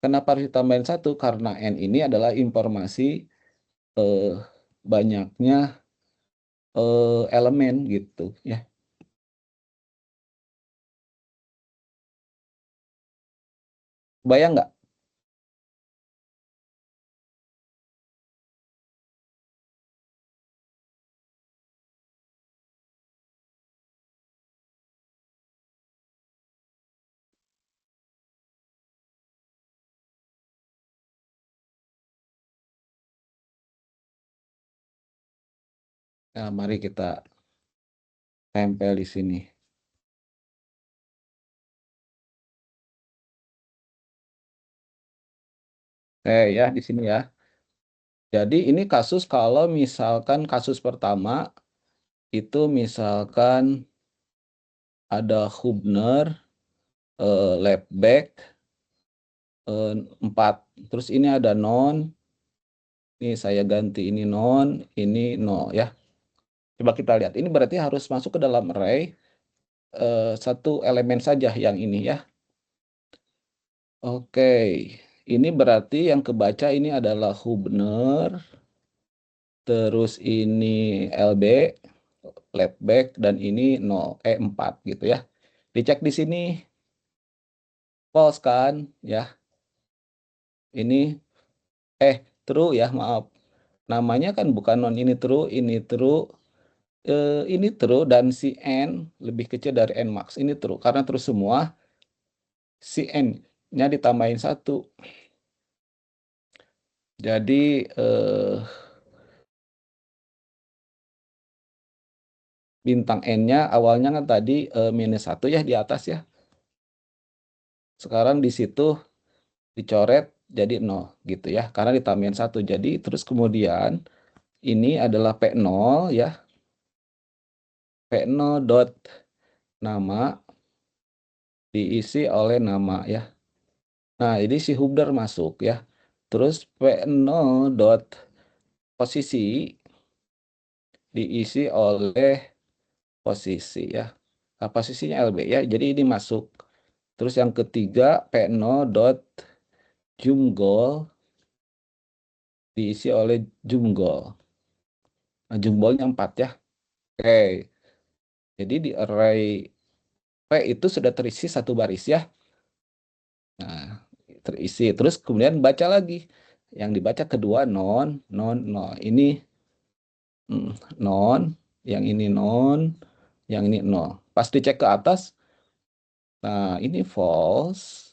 Kenapa harus ditambahin 1? Karena N ini adalah informasi eh, banyaknya elemen gitu ya. Bayang nggak? Nah, mari kita tempel di sini. Ya, di sini ya. Jadi ini kasus kalau misalkan kasus pertama itu misalkan ada Hubner, Lebesgue 4. Terus ini ada non. Ini saya ganti ini non, ini no ya. Coba kita lihat. Ini berarti harus masuk ke dalam array satu elemen saja yang ini ya. Oke. Ini berarti yang kebaca ini adalah Hubner. Terus ini LB, Lebesgue, dan ini 4 gitu ya. Dicek di sini false kan ya. Ini true ya, maaf. Namanya kan bukan non, ini true, ini true, dan si n lebih kecil dari n max. Ini true karena true semua, si n-nya ditambahin 1. Jadi bintang n-nya awalnya kan tadi minus 1 ya di atas ya. Sekarang di situ dicoret jadi 0 gitu ya, karena ditambahin 1. Jadi terus kemudian ini adalah P0 ya. P0 dot nama diisi oleh nama ya. Nah, jadi si Hubner masuk ya. Terus P0 dot posisi diisi oleh posisi ya. Nah, posisinya LB ya. Jadi ini masuk. Terus yang ketiga P0 dot jump goal diisi oleh jump goal. Nah, jump goalnya 4 ya. Oke. Jadi di array P itu sudah terisi satu baris ya. Nah, terisi. Terus kemudian baca lagi. Yang dibaca kedua non. Ini non, yang ini non, yang ini 0. Pas dicek ke atas, nah ini false.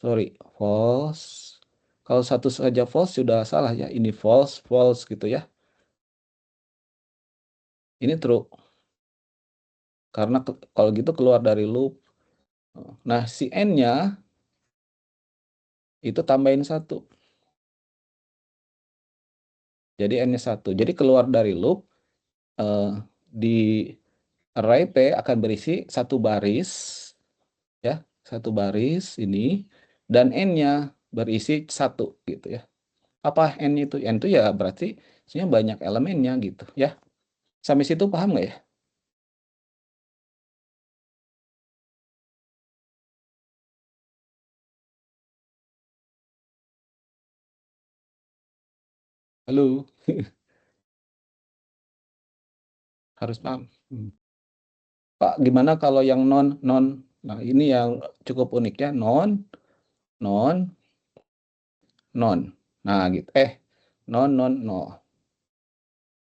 Sorry, false. Kalau satu saja false sudah salah ya. Ini false, false gitu ya. Ini true. Karena kalau gitu keluar dari loop. Nah, si n-nya itu tambahin 1. Jadi n-nya 1. Jadi keluar dari loop, di array P akan berisi satu baris ya, satu baris ini, dan n-nya berisi 1 gitu ya. Apa n itu? N itu ya berarti sebenarnya banyak elemennya gitu ya. Sampai situ paham nggak ya? Halo, harus paham. Pak, gimana kalau yang non? Nah, ini yang cukup unik ya, non, non, nah gitu. Non, no.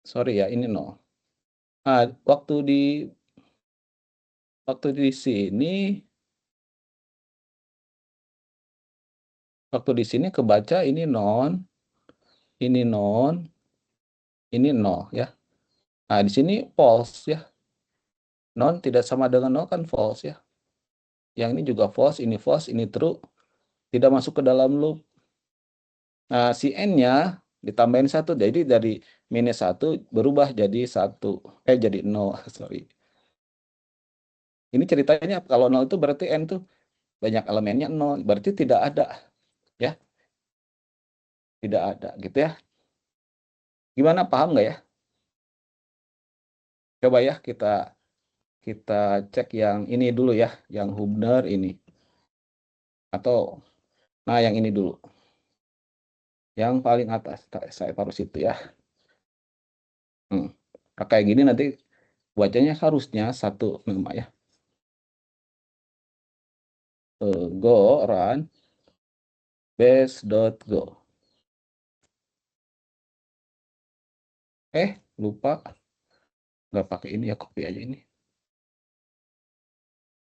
Sorry ya, ini no. Nah, waktu di sini kebaca ini non, ini non, ini no ya. Nah, di sini false ya. Non tidak sama dengan no kan false ya. Yang ini juga false, ini true. Tidak masuk ke dalam loop. Nah, si n-nya ditambahin 1. Jadi dari minus 1 berubah jadi 1. Jadi 0, sorry. Ini ceritanya kalau 0 itu berarti n tuh banyak elemennya 0. Berarti tidak ada. Ya. Tidak ada gitu ya. Gimana, paham nggak ya? Coba ya kita cek yang ini dulu ya, yang Hubner ini. Atau nah yang ini dulu. Yang paling atas saya taruh situ ya. Kayak gini nanti bacanya harusnya satu nama ya. Go run base.go. Lupa nggak pakai ini ya, copy aja ini.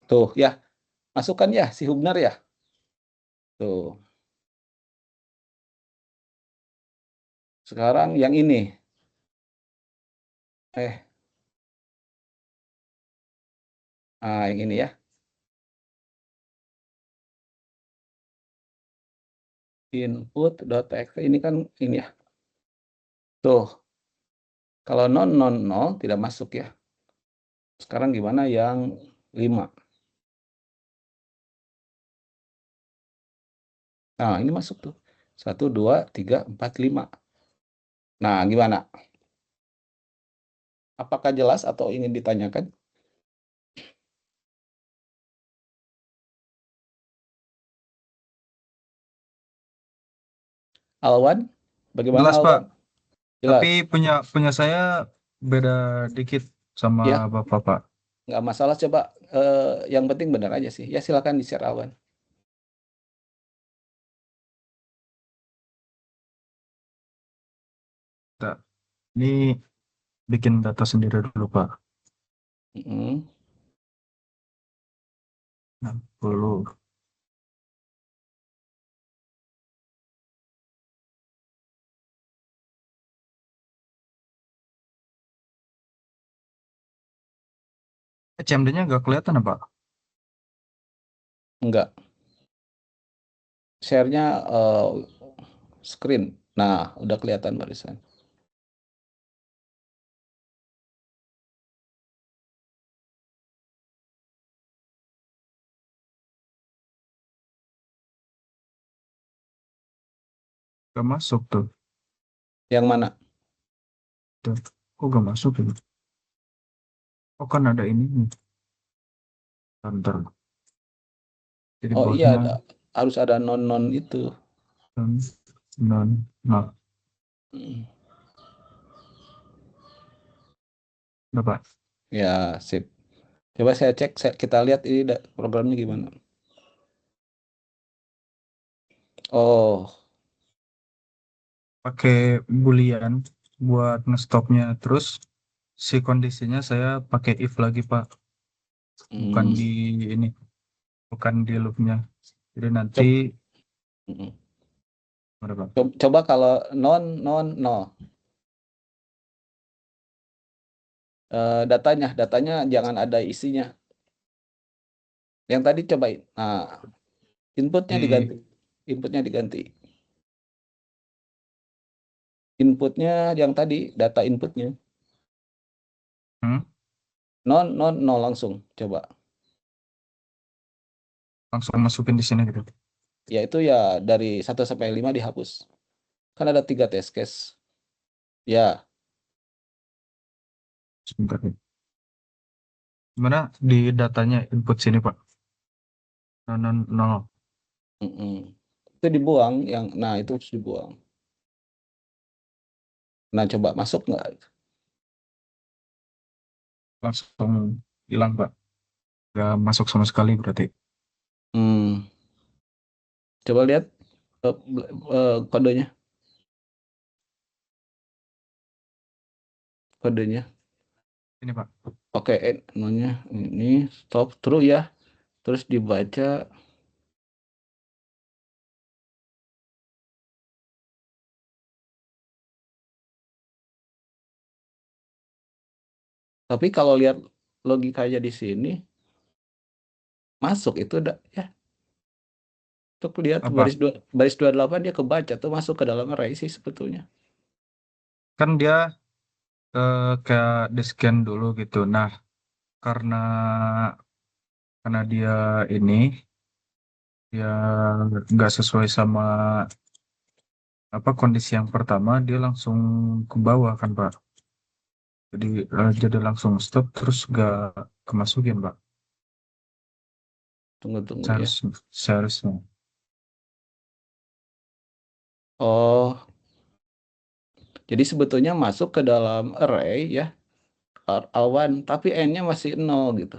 Tuh ya, masukkan ya si Hubner ya. Tuh. Sekarang yang ini. Eh, yang ini ya. Input.txt ini kan ini ya. Tuh, kalau non non nol tidak masuk ya. Sekarang gimana yang 5? Nah, ini masuk tuh. 1, 2, 3, 4, 5. Nah, gimana? Apakah jelas atau ingin ditanyakan? Alwan, bagaimana Jelas Pak, Alwan? tapi Jelas. punya saya beda dikit sama Ya, Bapak Pak. nggak masalah. Coba yang penting benar aja sih. Ya, silakan di-share Alwan. Nah, ini bikin data sendiri dulu Pak. Mm-mm. 60. CMD-nya nggak kelihatan ya Pak? Enggak. Share-nya screen. Nah, udah kelihatan barisan. Nggak masuk tuh. Yang mana? Tuh. Kok nggak masuk ini? Oh kan ada ini nih. Bentar. Jadi Oh iya, bawahnya harus ada non-non itu. non non nah, Mm. udah Pak. Ya, sip. Coba saya cek, kita lihat ini programnya gimana. Oh, Pakai boolean buat ngestopnya. Terus si kondisinya saya pakai if lagi Pak. Bukan mm, di ini, bukan di loopnya. Jadi nanti coba, mm. berapa? Coba kalau non non no, datanya jangan ada isinya. Yang tadi cobain. Nah, inputnya Di diganti. Inputnya diganti. Inputnya yang tadi, data inputnya. hmm, Non non no langsung. Coba. langsung masukin di sini gitu. Yaitu ya dari 1 sampai 5 dihapus. Kan ada 3 test case. Ya, Sebentar nih. Gimana di datanya input sini Pak? No, no, no. mm-mm. Itu dibuang. Nah itu harus dibuang. Nah coba masuk nggak? Langsung hilang Pak. Nggak masuk sama sekali berarti. Hmm, coba lihat kodenya. Kodenya. Ini Pak. Oke, namanya ini stop true ya. Terus dibaca. Tapi kalau lihat logikanya di sini masuk itu udah ya. Untuk lihat Apa? baris 28 dia kebaca tuh masuk ke dalam array sih sebetulnya. Kan dia kayak di scan dulu gitu. Nah, karena dia ini ya nggak sesuai sama apa kondisi yang pertama, dia langsung ke bawah kan Pak. Jadi langsung stop terus nggak kemasukin Pak. Tunggu-tunggu ya. Seharusnya. Oh, jadi sebetulnya masuk ke dalam array ya, awan, tapi n-nya masih 0 gitu.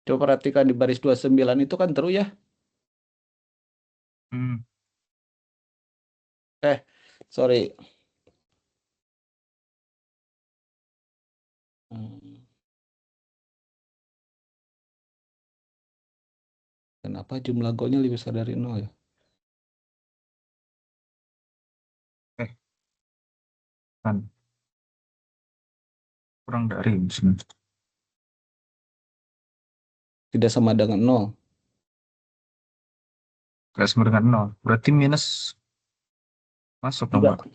Coba perhatikan di baris 29 itu kan true ya. Hmm, Sorry. Hmm, Kenapa jumlah golnya lebih besar dari 0 ya? eh Kan kurang dari misalnya. Tidak sama dengan 0. Nggak sama dengan 0. Berarti minus masuk dong, Enggak. Pak.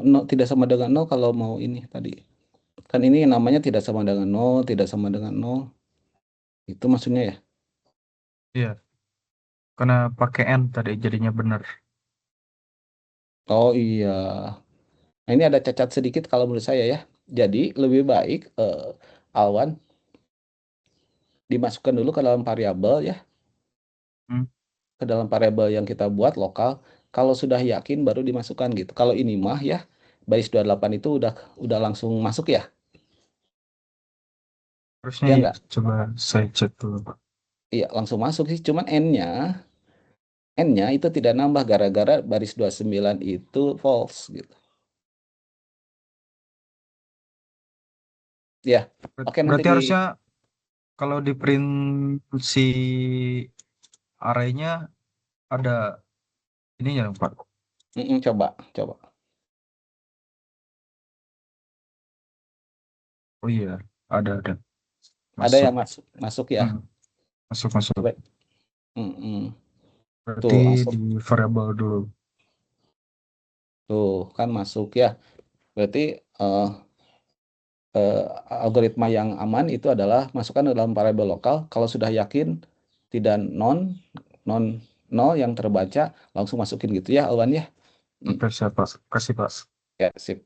0 tidak sama dengan 0 kalau mau ini tadi. Kan ini namanya tidak sama dengan 0, tidak sama dengan 0. Itu maksudnya ya. Iya. Karena pakai N tadi jadinya benar. Oh iya. Nah, ini ada cacat sedikit kalau menurut saya ya. Jadi lebih baik Alwan dimasukkan dulu ke dalam variabel ya, Hmm. ke dalam variabel yang kita buat lokal. Kalau sudah yakin baru dimasukkan gitu. Kalau ini mah ya, baris 28 itu udah langsung masuk ya. Harusnya Ya iya. enggak? Coba saya cek dulu, Pak. Iya, langsung masuk sih. Cuman N-nya itu tidak nambah gara-gara baris 29 itu false gitu. Ya, oke nanti Berarti harusnya kalau di print si arraynya ada ininya dong, Pak. coba. Oh iya, ada. Ada Masuk. yang masuk ya. Hmm, masuk. Coba. Mm-mm. Berarti Tuh masuk. di variable dulu. Tuh kan masuk ya. Berarti eh, algoritma yang aman itu adalah masukkan ke dalam variabel lokal. Kalau sudah yakin tidak non nol yang terbaca langsung masukin gitu ya, Alwan ya. Oke, siapa? Kasih, Pak. Ya, sip.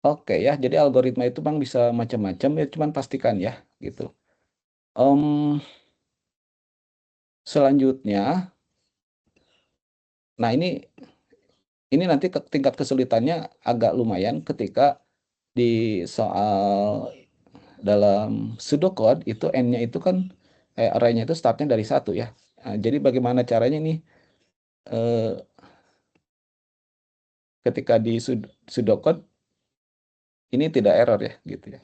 Oke ya, jadi algoritma itu Bang bisa macam-macam ya, cuman pastikan ya gitu. Em, selanjutnya, nah ini nanti tingkat kesulitannya agak lumayan ketika di soal dalam pseudocode itu n-nya itu kan array-nya itu startnya dari 1 ya. Nah, jadi bagaimana caranya nih eh, ketika di pseudocode ini tidak error ya gitu ya.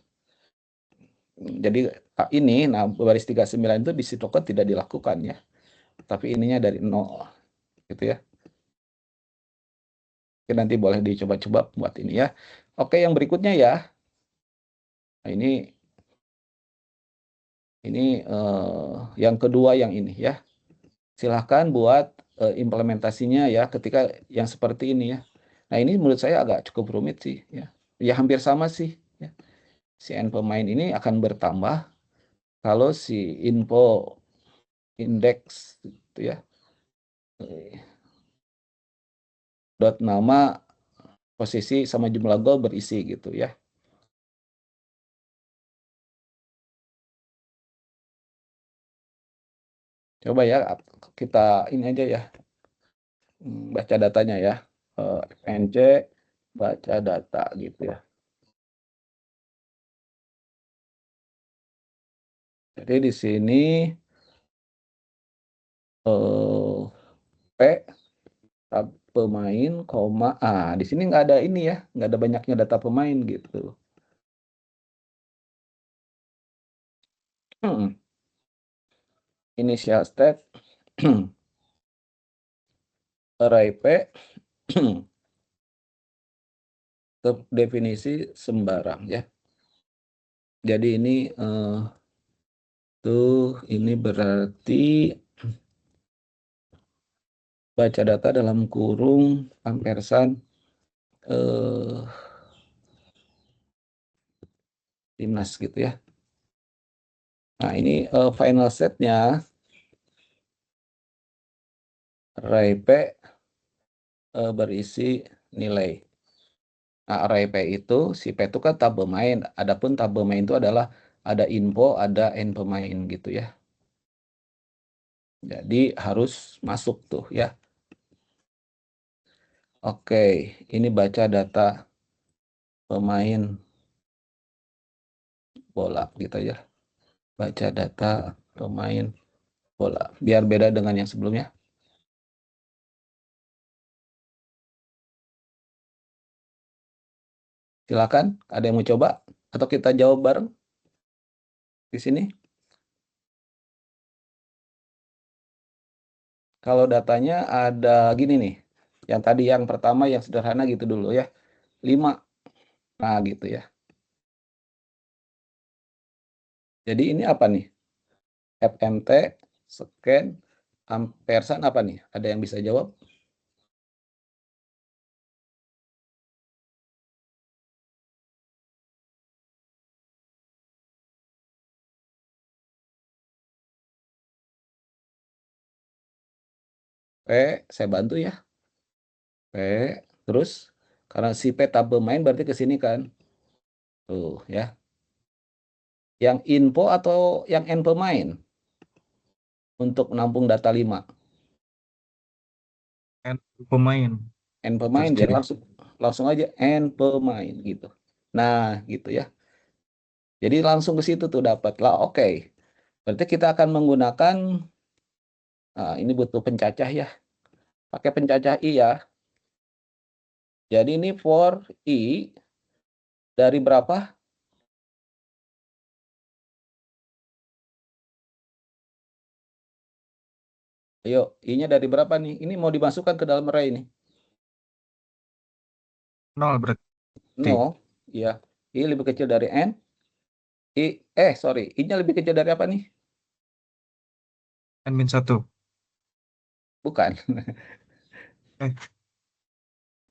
Jadi nah baris 39 itu di pseudocode tidak dilakukan ya. Tapi ininya dari 0 gitu ya. Oke, nanti boleh dicoba-coba buat ini ya. Oke, yang berikutnya ya. Nah, ini yang kedua yang ini ya. Silahkan buat implementasinya ya ketika yang seperti ini ya. Nah, ini menurut saya agak cukup rumit sih ya. Ya hampir sama sih ya. Si n pemain ini akan bertambah kalau si info indeks itu ya. Dot nama posisi sama jumlah gol berisi gitu ya. Coba ya kita ini aja ya. Baca datanya ya. FNC baca data gitu ya. Jadi di sini P pemain, koma di sini nggak ada ini ya, nggak ada banyaknya data pemain gitu. Initial state array P definisi sembarang ya. Jadi ini ini berarti baca data dalam kurung ampersand timnas gitu ya. Nah ini final setnya array P berisi nilai. Nah, array P itu, si P itu kan tabel main. Adapun tabel main itu adalah ada info, ada n pemain gitu ya. Jadi harus masuk tuh ya. Oke, ini baca data pemain bola gitu ya. Baca data pemain bola. Biar beda dengan yang sebelumnya. Silakan, ada yang mau coba? Atau kita jawab bareng di sini? Kalau datanya ada gini nih. Yang tadi yang pertama yang sederhana gitu dulu ya. 5. Nah, gitu ya. Jadi ini apa nih? FMT, scan, ampersand apa nih? Ada yang bisa jawab? P, saya bantu ya. P, terus karena si P tabel main berarti ke sini kan. Tuh ya. Yang info atau yang N pemain untuk menampung data 5. N pemain N pemain, terus jadi kiri. langsung aja N pemain gitu. Nah, gitu ya. Jadi langsung ke situ tuh dapat lah. Oke. Berarti kita akan menggunakan ini butuh pencacah ya. Pakai pencacah I ya. Jadi ini for I dari berapa? Ayo, I-nya dari berapa nih? Ini mau dimasukkan ke dalam array ini. 0 berarti. 0. Ya. I lebih kecil dari N. Sorry. I-nya lebih kecil dari apa nih? N-1. Bukan. Eh,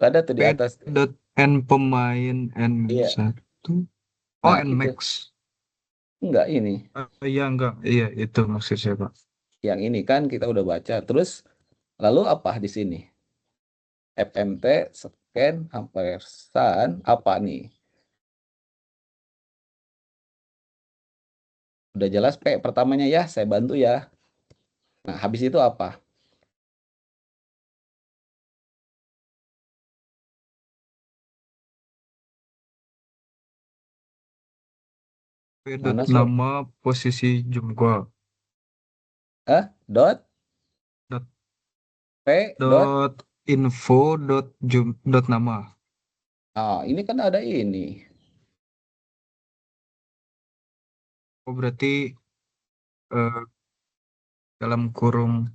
Ada tuh di P atas. dot N pemain Iya. N-1. Oh, Nah, itu. N-max. Enggak ini. Iya, enggak. Iya, itu maksud saya, Pak. Yang ini kan kita udah baca. Terus lalu apa di sini? FMT, scan, ampersand, apa nih? Udah jelas P pertamanya ya, saya bantu ya. Nah, habis itu apa? P dot Mana sob? nama posisi jumgua. Dot Dot, P dot. dot info dot dot nama. Ini kan ada ini. Oh, berarti eh, dalam kurung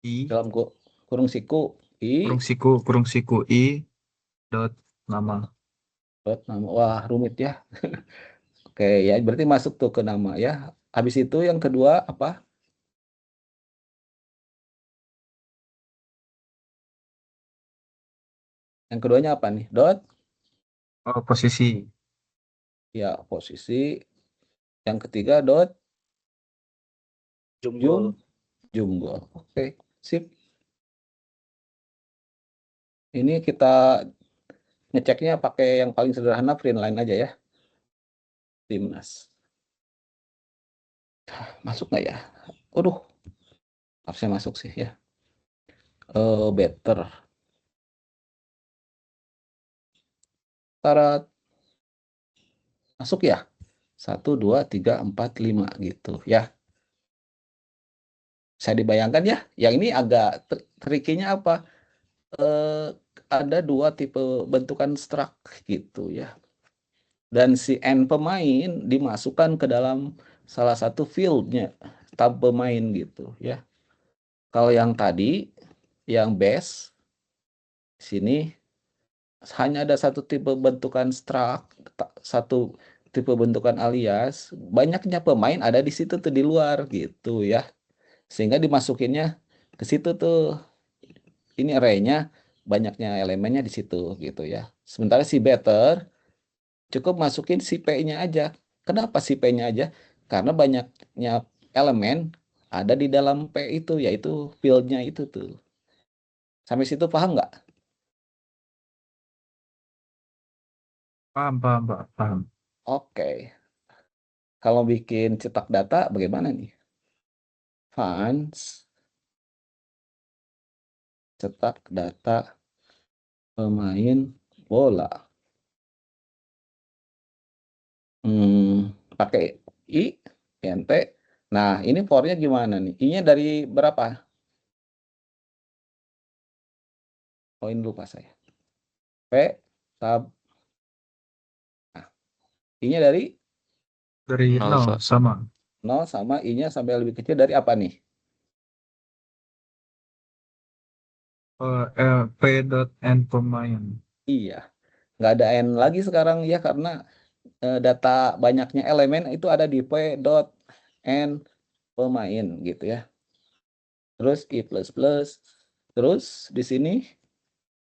I, Dalam kurung siku I kurung siku I dot nama. dot nama. Wah, rumit ya. Oke, ya berarti masuk tuh ke nama ya. Habis itu yang kedua apa? Yang keduanya apa nih? Dot Oh, posisi. ya posisi. Yang ketiga dot jumbo. Oke, sip. Ini kita ngeceknya pakai yang paling sederhana print line aja ya. Timnas. Masuk nggak ya? Waduh, harusnya masuk sih ya. Better. Syarat masuk ya. 1, 2, 3, 4, 5 gitu ya. Saya dibayangkan ya. Yang ini agak trikinya apa? Ada 2 tipe bentukan struct gitu ya. Dan si N pemain dimasukkan ke dalam salah satu fieldnya, tab pemain gitu ya. Kalau yang tadi, yang base, sini hanya ada satu tipe bentukan struct, satu tipe bentukan alias, banyaknya pemain ada di situ tuh di luar gitu ya. Sehingga dimasukinnya ke situ tuh, ini array-nya banyaknya elemennya di situ gitu ya. Sementara si better cukup masukin si P-nya aja. Kenapa si P-nya aja? Karena banyaknya elemen ada di dalam P itu, yaitu field-nya itu tuh. Sampai situ paham nggak? Paham, paham, Pak. Paham. Oke. Kalau bikin cetak data bagaimana nih? Fans, cetak data pemain bola. Pakai I, nt. Nah, ini for-nya gimana nih? I-nya dari berapa? Poin lupa saya. P, tab. Nah, I-nya dari Dari 0, 0 Pak. sama. 0 sama I-nya sampai lebih kecil dari apa nih? P dot N pemain. Iya, nggak ada N lagi sekarang ya karena data banyaknya elemen itu ada di P dot N pemain gitu ya. Terus I++, terus di sini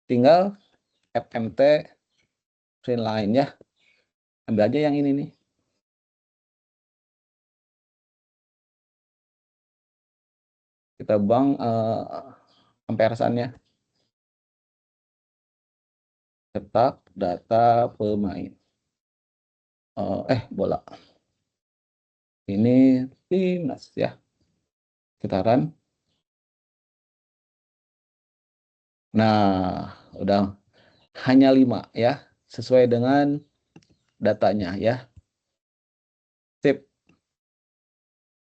tinggal FMT print line ya. Ambil aja yang ini nih. Kita buang ampersannya. Cetak data pemain. Bola. Ini timnas ya. Kita run. Nah, udah hanya 5 ya. Sesuai dengan datanya ya. Sip.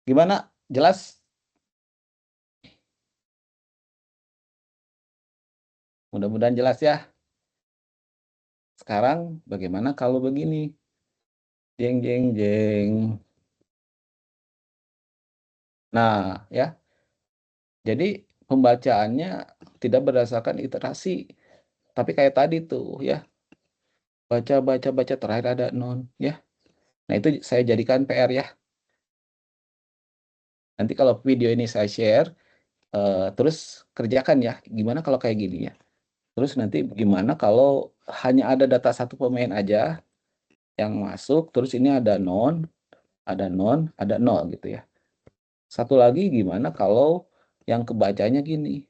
Gimana? Jelas? Mudah-mudahan jelas ya. Sekarang bagaimana kalau begini? Jeng jeng jeng. Nah, ya. Jadi pembacaannya tidak berdasarkan iterasi, tapi kayak tadi tuh ya. Baca terakhir ada non ya. Nah, itu saya jadikan PR ya. Nanti kalau video ini saya share terus kerjakan ya. Gimana kalau kayak gini ya? Terus nanti gimana kalau hanya ada data satu pemain aja yang masuk, terus ini ada non, ada nol gitu ya. Satu lagi gimana kalau yang kebacanya gini?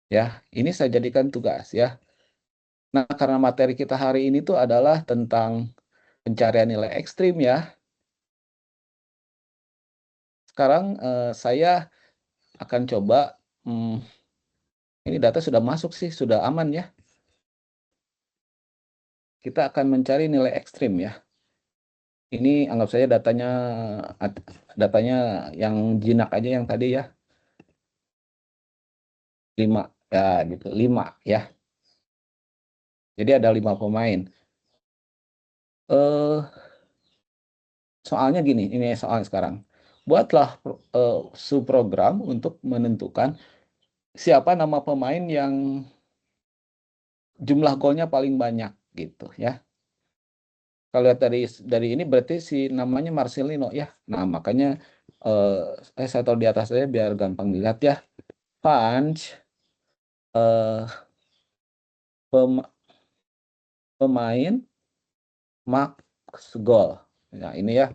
Ya, ini saya jadikan tugas ya. Nah, karena materi kita hari ini tuh adalah tentang pencarian nilai ekstrim ya. Sekarang saya akan coba, ini data sudah masuk sih, sudah aman ya. Kita akan mencari nilai ekstrim ya. Ini anggap saja datanya yang jinak aja yang tadi ya. 5 ya gitu, 5 ya. Jadi ada 5 pemain. Soalnya gini, ini soal sekarang. Buatlah subprogram untuk menentukan siapa nama pemain yang jumlah golnya paling banyak gitu ya. Kalau lihat dari ini berarti si namanya Marcelino ya. Nah, makanya saya taruh di atas saya biar gampang dilihat ya. Punch pemain max goal. Nah, ini ya.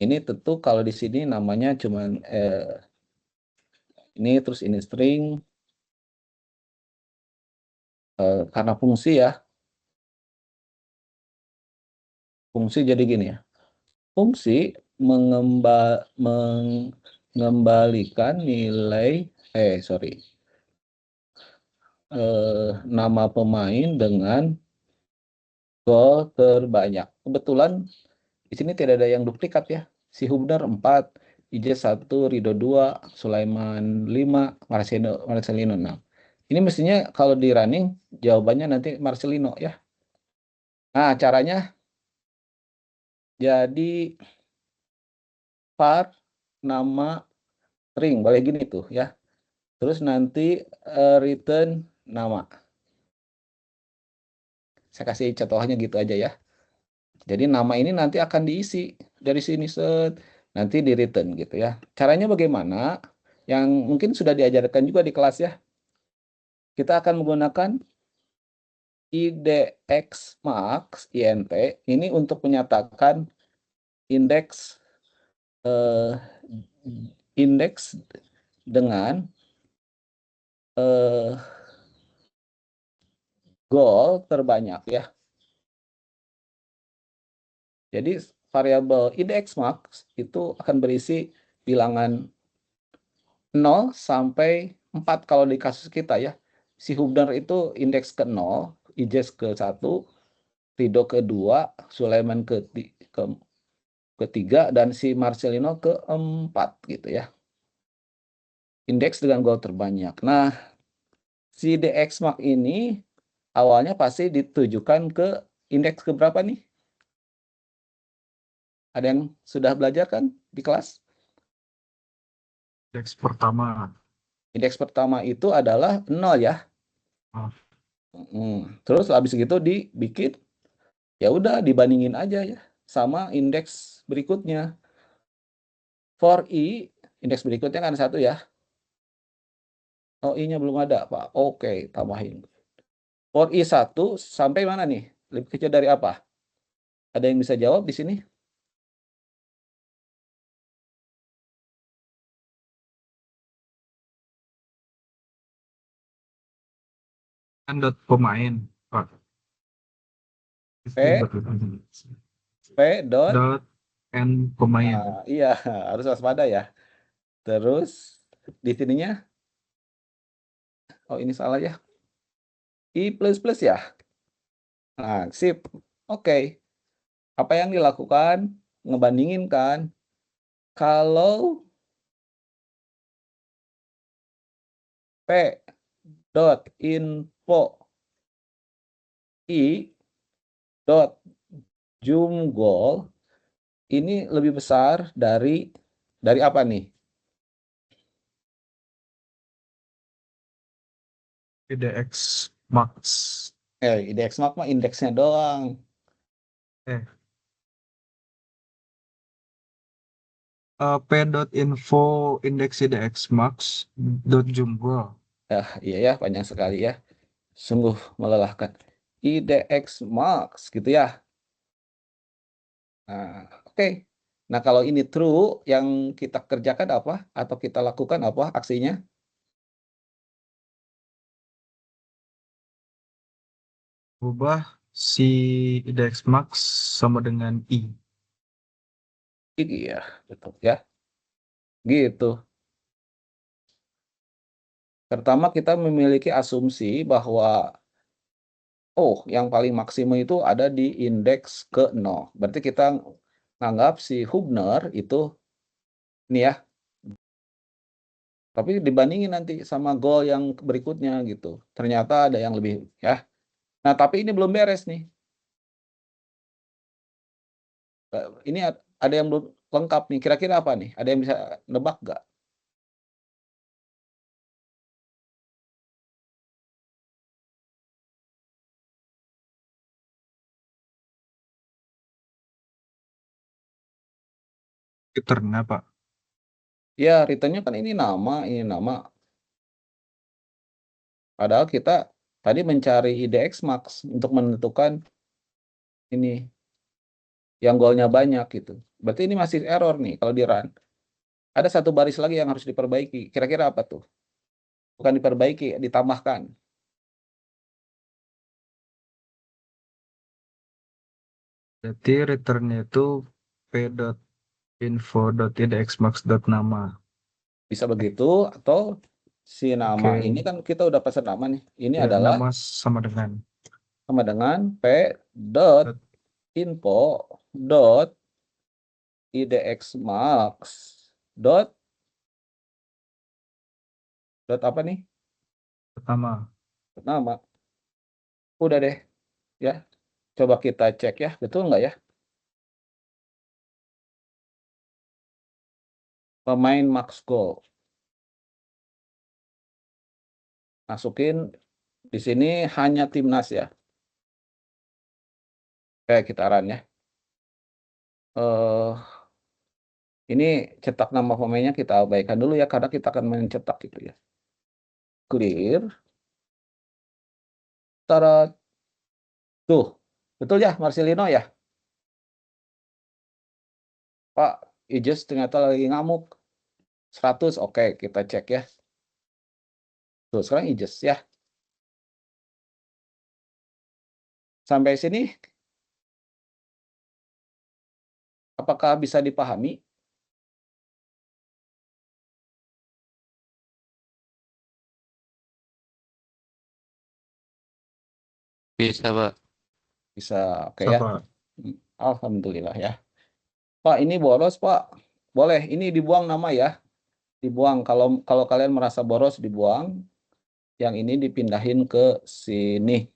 Ini tentu kalau di sini namanya cuman ini terus ini string karena fungsi ya. Fungsi jadi gini ya. Fungsi mengembalikan nilai nama pemain dengan gol terbanyak. Kebetulan di sini tidak ada yang duplikat ya. Si Hubner 4, IJ 1, Rido 2, Sulaiman 5, Marcelino 6. Ini mestinya kalau di running jawabannya nanti Marcelino ya. Nah, caranya jadi var nama string, boleh gini tuh ya. Terus nanti return nama. Saya kasih contohnya gitu aja ya. Jadi nama ini nanti akan diisi dari sini set, nanti di return gitu ya. Caranya bagaimana? Yang mungkin sudah diajarkan juga di kelas ya. Kita akan menggunakan IDX max INT ini untuk menyatakan indeks dengan goal terbanyak ya. Jadi variabel IDX max itu akan berisi bilangan 0 sampai 4 kalau di kasus kita ya. Si Hubner itu indeks ke 0, Ijes ke 1, Rido ke 2, Sulaiman ke 3, dan si Marcelino ke 4 gitu ya. Indeks dengan gol terbanyak. Nah, si DX Max ini awalnya pasti ditujukan ke indeks ke berapa nih? Ada yang sudah belajar kan di kelas? Indeks pertama. Indeks pertama itu adalah 0 ya. Oh. Terus habis gitu dibikin, ya udah dibandingin aja ya sama indeks berikutnya. For I, indeks berikutnya kan 1 ya. Oh, I-nya belum ada, Pak. Oke, tambahin. For I 1 sampai mana nih? Lebih kecil dari apa? Ada yang bisa jawab di sini? Kan dot pemain, Pak. P, Dot P dot. dot n pemain. Iya, harus waspada ya. Terus di sininya, oh ini salah ya. I plus plus ya. Nah, sip. Oke. Apa yang dilakukan? Ngebandingin kan. Kalau P dot info I dot jumgol ini lebih besar dari apa nih? IDX max. IDX max mah indeksnya doang. P.info indeks IDX max dot jumgol. Iya ya, panjang sekali ya. Sungguh melelahkan. IDX max gitu ya. Nah, oke. Nah, kalau ini true, yang kita kerjakan apa? Atau kita lakukan apa aksinya? Ubah si IDX max sama dengan I. Iya, betul ya. Gitu. Pertama, kita memiliki asumsi bahwa yang paling maksimum itu ada di indeks ke-0. Berarti kita nganggap si Hubner itu ini ya. Tapi dibandingin nanti sama goal yang berikutnya gitu. Ternyata ada yang lebih ya. Nah, tapi ini belum beres nih. Ini ada yang belum lengkap nih. Kira-kira apa nih? Ada yang bisa nebak nggak? Returnnya, Pak. Ya, returnnya kan ini nama. Padahal kita tadi mencari IDX max untuk menentukan ini yang goalnya banyak gitu. Berarti ini masih error nih kalau di run. Ada satu baris lagi yang harus diperbaiki. Kira-kira apa tuh? Bukan diperbaiki, ditambahkan. Berarti returnnya itu p.info.idxmax.nama. Bisa begitu atau si nama Oke. ini kan kita udah pesan nama nih. Ini Ya, adalah nama sama dengan p dot info dot idxmax dot apa nih? pertama. Nama. Udah deh ya. Coba kita cek ya, betul nggak ya? Pemain max goal. Masukin di sini hanya timnas ya. Kita run ya. Ini cetak nama pemainnya kita abaikan dulu ya karena kita akan mencetak gitu ya. Clear. Tarat. Tuh, betul ya Marcelino ya? Pak, Ijes ternyata lagi ngamuk. 100, oke kita cek ya. Tuh, sekarang Ijes ya. Sampai sini, apakah bisa dipahami? Bisa, Pak. Bisa, oke ya. Siapa? Alhamdulillah ya. Pak, ini boros Pak. Boleh, ini dibuang nama ya. Dibuang, kalau kalian merasa boros dibuang. Yang ini dipindahin ke sini.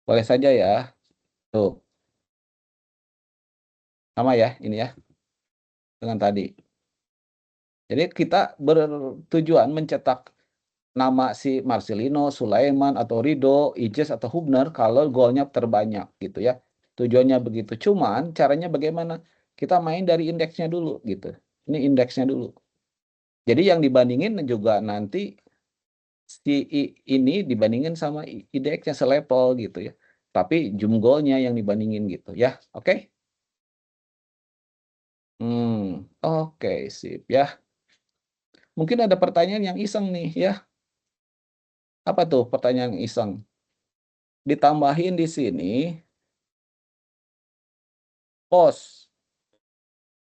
Boleh saja ya. Tuh, sama ya ini ya. Dengan tadi. Jadi kita bertujuan mencetak nama si Marcelino, Sulaiman, atau Rido, Ijes, atau Hubner kalau golnya terbanyak gitu ya. Tujuannya begitu. Cuman caranya bagaimana? Kita main dari indeksnya dulu gitu. Ini indeksnya dulu. Jadi yang dibandingin juga nanti si ini dibandingin sama indeksnya selevel gitu ya. Tapi golnya yang dibandingin gitu ya. Oke? Oke, sip ya. Mungkin ada pertanyaan yang iseng nih ya. Apa tuh pertanyaan yang iseng? Ditambahin di sini pos,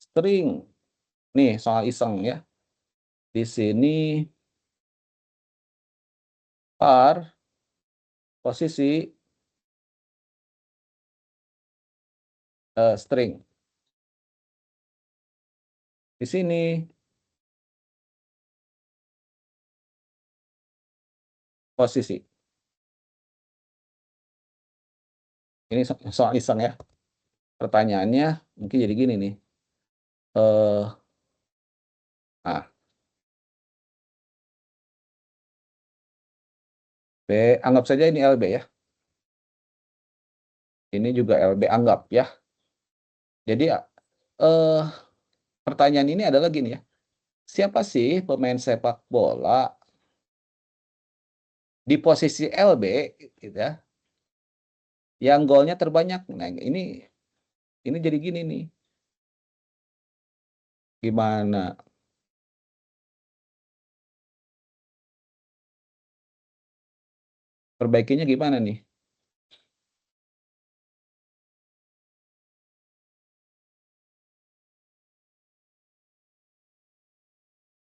string. Nih soal iseng ya. Di sini par, posisi, string. Di sini posisi. Ini soal iseng ya. Pertanyaannya mungkin jadi gini nih. Nah, anggap saja ini LB ya. Ini juga LB, anggap ya. Jadi pertanyaan ini adalah gini ya. Siapa sih pemain sepak bola di posisi LB gitu ya, yang golnya terbanyak? Nah, ini jadi gini nih. Gimana? Perbaikinya gimana nih?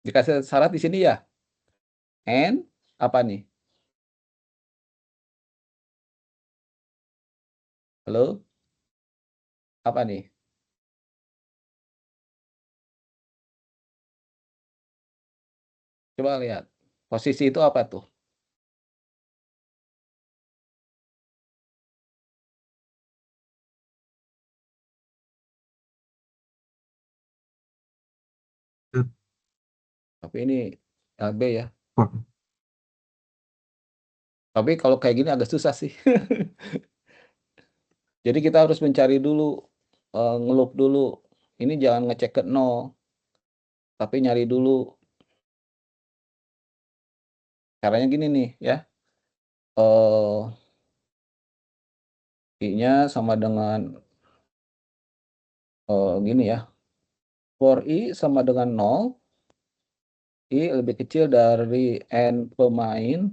Dikasih syarat di sini ya. N apa nih? Halo? Apa nih? Coba lihat. Posisi itu apa tuh? Tapi ini LB ya. Wah, Tapi kalau kayak gini agak susah sih. Jadi kita harus mencari dulu, ngeloop dulu. Ini jangan ngecek ke 0, tapi nyari dulu. Caranya gini nih ya. I-nya sama dengan gini ya. For I sama dengan 0, I lebih kecil dari N pemain.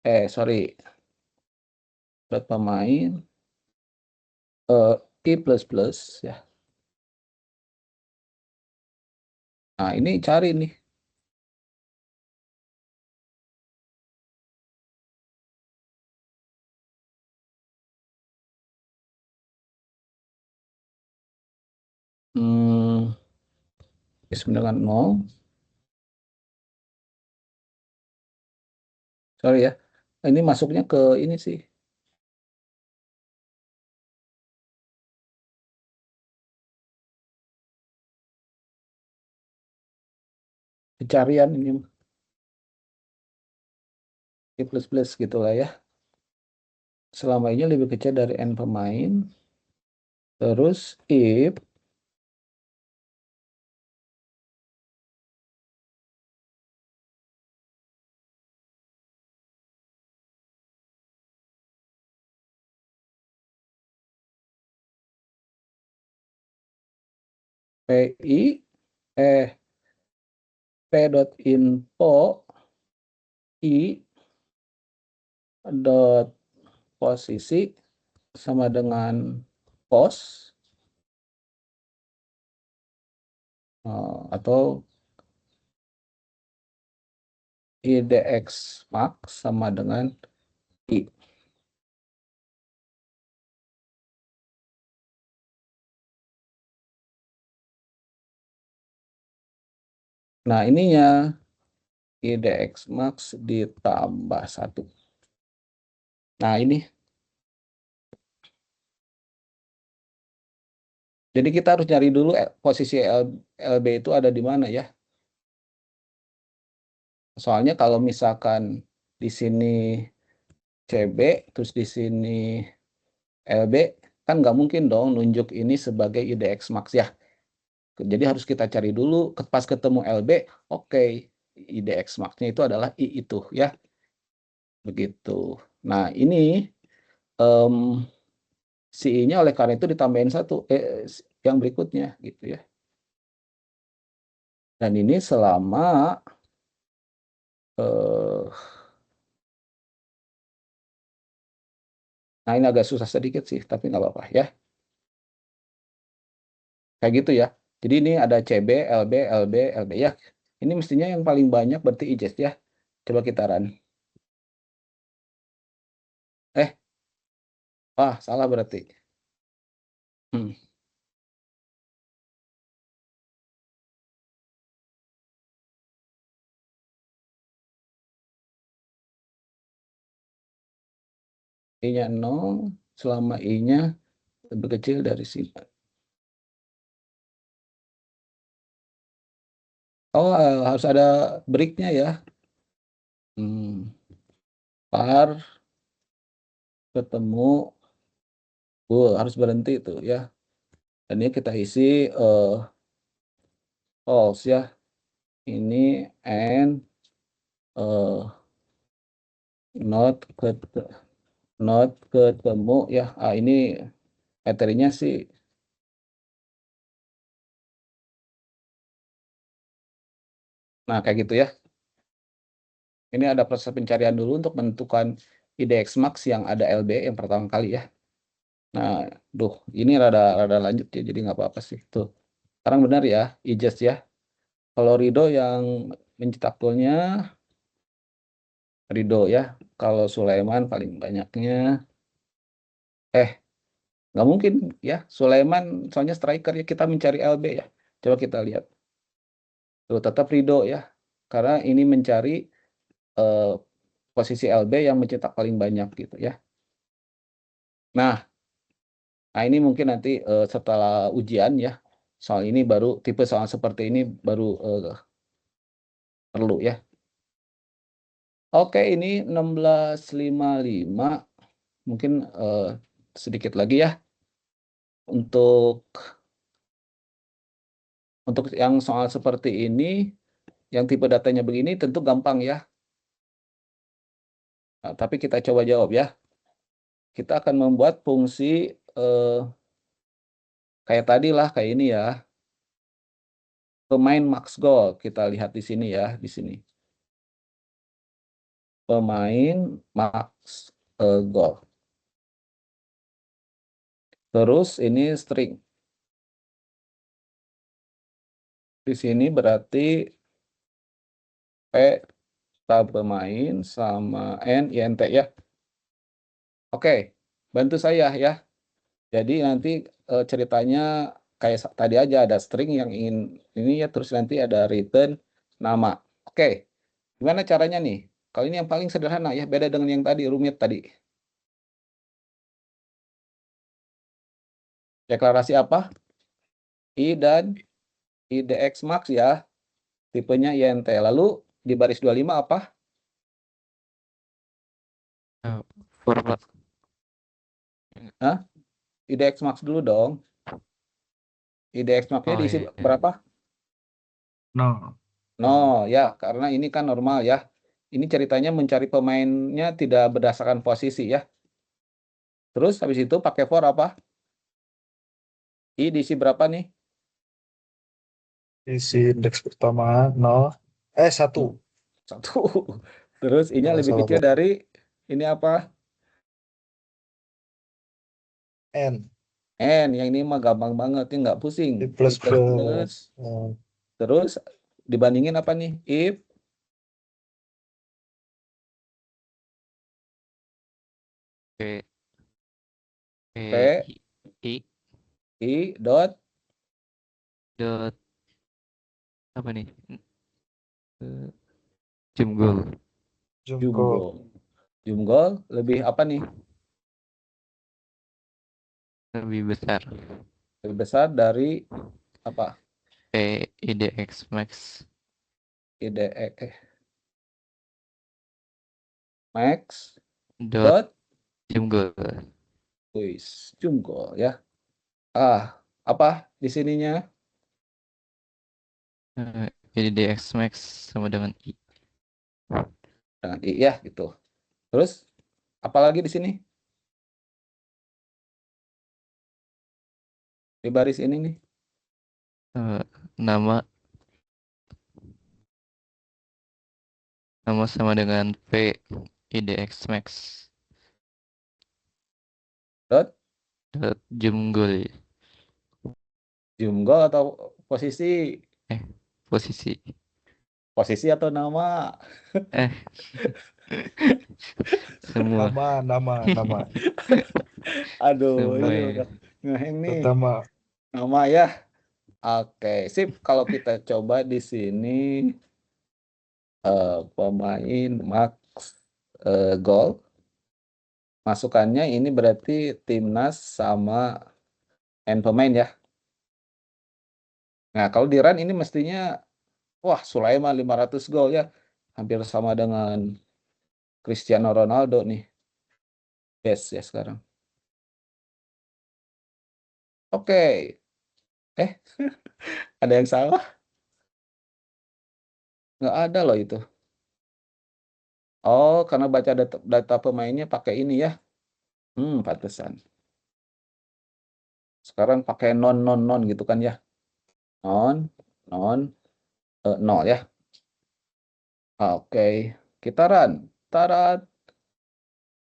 Sorry. Pemain. I plus plus ya. Nah, ini cari nih. Sama dengan 0. Sorry ya. Ini masuknya ke ini sih. Pencarian ini. I plus plus gitulah ya. Selama ini lebih kecil dari N pemain. Terus if PI P.info I dot posisi sama dengan pos atau IDX max sama dengan I. Nah, ininya IDX max ditambah 1. Nah, ini. Jadi kita harus cari dulu posisi LB itu ada di mana ya. Soalnya kalau misalkan di sini CB, terus di sini LB, kan nggak mungkin dong nunjuk ini sebagai IDX max ya. Jadi harus kita cari dulu, pas ketemu LB, oke, IDX max-nya itu adalah I itu ya. Begitu. Nah, ini si I-nya oleh karena itu ditambahin satu, yang berikutnya gitu ya. Dan ini selama nah ini agak susah sedikit sih, tapi nggak apa-apa ya. Kayak gitu ya. Jadi ini ada CB, LB, LB, LB ya. Ini mestinya yang paling banyak berarti IJS ya. Coba kita run. Salah berarti. Hmm. I-nya 0, selama I-nya lebih kecil dari sini. Harus ada break-nya ya. Par ketemu, harus berhenti tuh ya. Dan ini kita isi false ya. Ini and not ketemu ya. Ini materinya sih. Nah, kayak gitu ya. Ini ada proses pencarian dulu untuk menentukan IDX max yang ada LB yang pertama kali ya. Nah, ini rada lanjut ya, jadi nggak apa-apa sih. Tuh, sekarang benar ya, IJS ya. Kalau Rido yang mencetak toolnya, Rido ya. Kalau Sulaiman paling banyaknya, nggak mungkin ya. Sulaiman soalnya striker ya, kita mencari LB ya. Coba kita lihat. Tuh, tetap Rido ya. Karena ini mencari posisi LB yang mencetak paling banyak gitu ya. Nah, ini mungkin nanti setelah ujian ya. Soal ini baru, tipe soal seperti ini baru perlu ya. Oke, ini 16.55. Mungkin sedikit lagi ya. Untuk yang soal seperti ini, yang tipe datanya begini tentu gampang ya. Nah, tapi kita coba jawab ya. Kita akan membuat fungsi kayak tadi lah, kayak ini ya. Pemain max goal, kita lihat di sini ya, di sini. Pemain max goal. Terus ini string. Di sini berarti P tab pemain sama N INT ya. Oke, bantu saya ya. Jadi nanti ceritanya kayak tadi aja, ada string yang ingin ini ya, terus nanti ada return nama. Oke, gimana caranya nih? Kalau ini yang paling sederhana ya, beda dengan yang tadi, rumit tadi. Deklarasi apa? I dan IDX max ya, tipenya INT. Lalu di baris 25 apa? Format. IDX max dulu dong. IDX max-nya diisi iya. berapa? No. No, ya, karena ini kan normal ya. Ini ceritanya mencari pemainnya tidak berdasarkan posisi ya. Terus habis itu pakai for apa? I diisi berapa nih? Isi indeks pertama 0. 1. 1. Terus I-nya lebih Salah, kecil Pak. dari ini apa? N. N. Yang ini mah gampang banget, ini nggak pusing. I plus I plus. Terus dibandingin apa nih? If P P I I dot dot apa nih? Jumgol. Jumgo. Jumgol lebih apa nih? Lebih besar. Lebih besar dari apa? IDX max. IDX Max dot dot Jumgul. Jumgol ya. Apa di sininya? IDX Max sama dengan I. Dengan I ya gitu. Terus apalagi di sini? Di baris ini nih. Nama sama dengan P IDX Max Dot dot Jumgul. Jumgol atau posisi? Posisi. Posisi atau nama? Eh. Semua. Nama. Aduh, Semua ini ya. udah ngeheng nih. Pertama. Nama ya. Oke, sip. Kalau kita coba di sini pemain Max gol. Masukannya ini berarti timnas sama pemain ya. Nah, kalau di run ini mestinya wah, Sulaiman 500 gol ya. Hampir sama dengan Cristiano Ronaldo nih. Best ya sekarang. Oke. Ada yang salah? Nggak ada loh itu. Oh, karena baca data pemainnya pakai ini ya. Pantesan. Sekarang pakai non gitu kan ya. Non, 0 ya. Oke. Kita run. Tarat.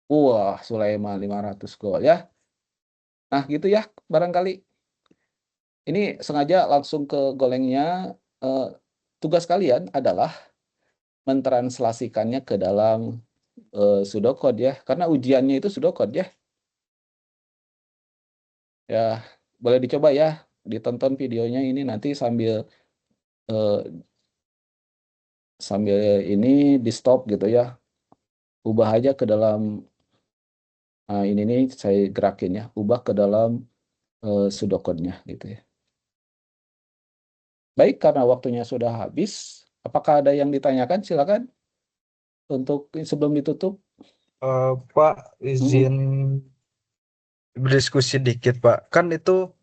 Wah, Sulaiman 500 gol ya. Nah, gitu ya barangkali. Ini sengaja langsung ke golengnya. Tugas kalian adalah mentranslasikannya ke dalam pseudocode ya. Karena ujiannya itu pseudocode ya. Ya, boleh dicoba ya. Ditonton videonya ini nanti sambil ini di stop gitu ya. Ubah aja ke dalam ini nih saya gerakin ya. Ubah ke dalam pseudocode-nya gitu ya. Baik, karena waktunya sudah habis, apakah ada yang ditanyakan? Silakan untuk sebelum ditutup. Pak, izin berdiskusi dikit, Pak. Kan itu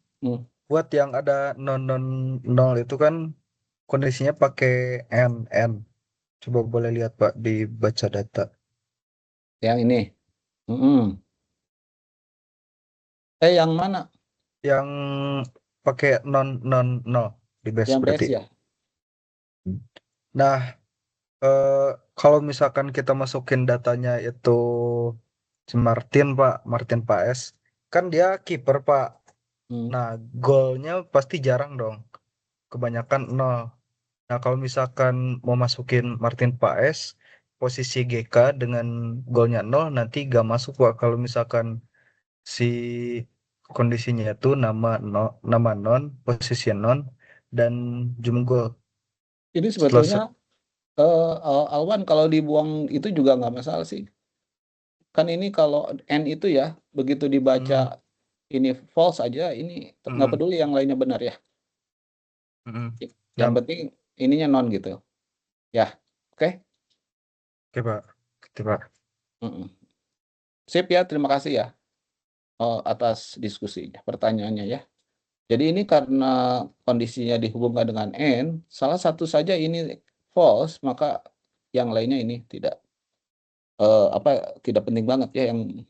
buat yang ada nol itu kan kondisinya pakai N. Coba boleh lihat, Pak, dibaca data. Yang ini. Yang mana? Yang pakai nol di base Yang berarti. base ya. Nah, kalau misalkan kita masukin datanya itu si Martin Paes, kan dia kiper, Pak. Nah, golnya pasti jarang dong. Kebanyakan nol. Nah, kalau misalkan mau masukin Martin Paes, posisi GK dengan golnya nol, nanti gak masuk, Pak. Kalau misalkan si kondisinya itu nama non, posisi non, dan jumgol. Ini Setelah sebetulnya Alwan kalau dibuang itu juga nggak masalah sih. Kan ini kalau N itu ya, begitu dibaca ini false aja, ini nggak peduli yang lainnya benar ya. Yang penting ininya non gitu. Ya, oke? Oke, Pak. Oke, Pak. Sip ya, terima kasih ya atas diskusinya, pertanyaannya ya. Jadi ini karena kondisinya dihubungkan dengan N, salah satu saja ini false, maka yang lainnya ini tidak tidak penting banget ya, yang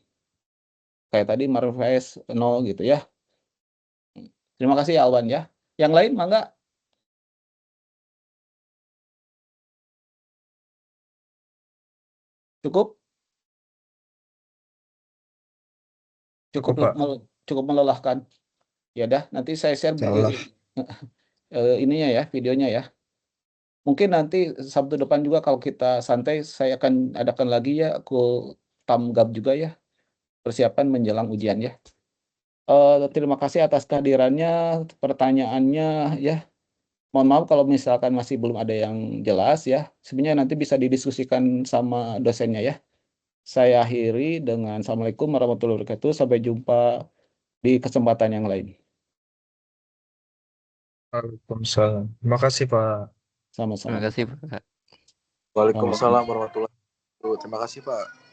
kayak tadi Marves 0 gitu ya. Terima kasih ya Alwan ya. Yang lain mangga? Cukup? Cukup, Pak. Cukup melelahkan. Ya dah, nanti saya share ininya ya, videonya ya. Mungkin nanti Sabtu depan juga kalau kita santai, saya akan adakan lagi ya, aku tamgap juga ya, persiapan menjelang ujian ya. Terima kasih atas kehadirannya, pertanyaannya ya. Mohon maaf kalau misalkan masih belum ada yang jelas ya. Sebenarnya nanti bisa didiskusikan sama dosennya ya. Saya akhiri dengan Assalamualaikum warahmatullahi wabarakatuh. Sampai jumpa di kesempatan yang lain. Waalaikumsalam. Terima kasih, Pak. Terima Sama-sama. kasih, Pak. Waalaikumsalam warahmatullahi wabarakatuh. Terima kasih Pak.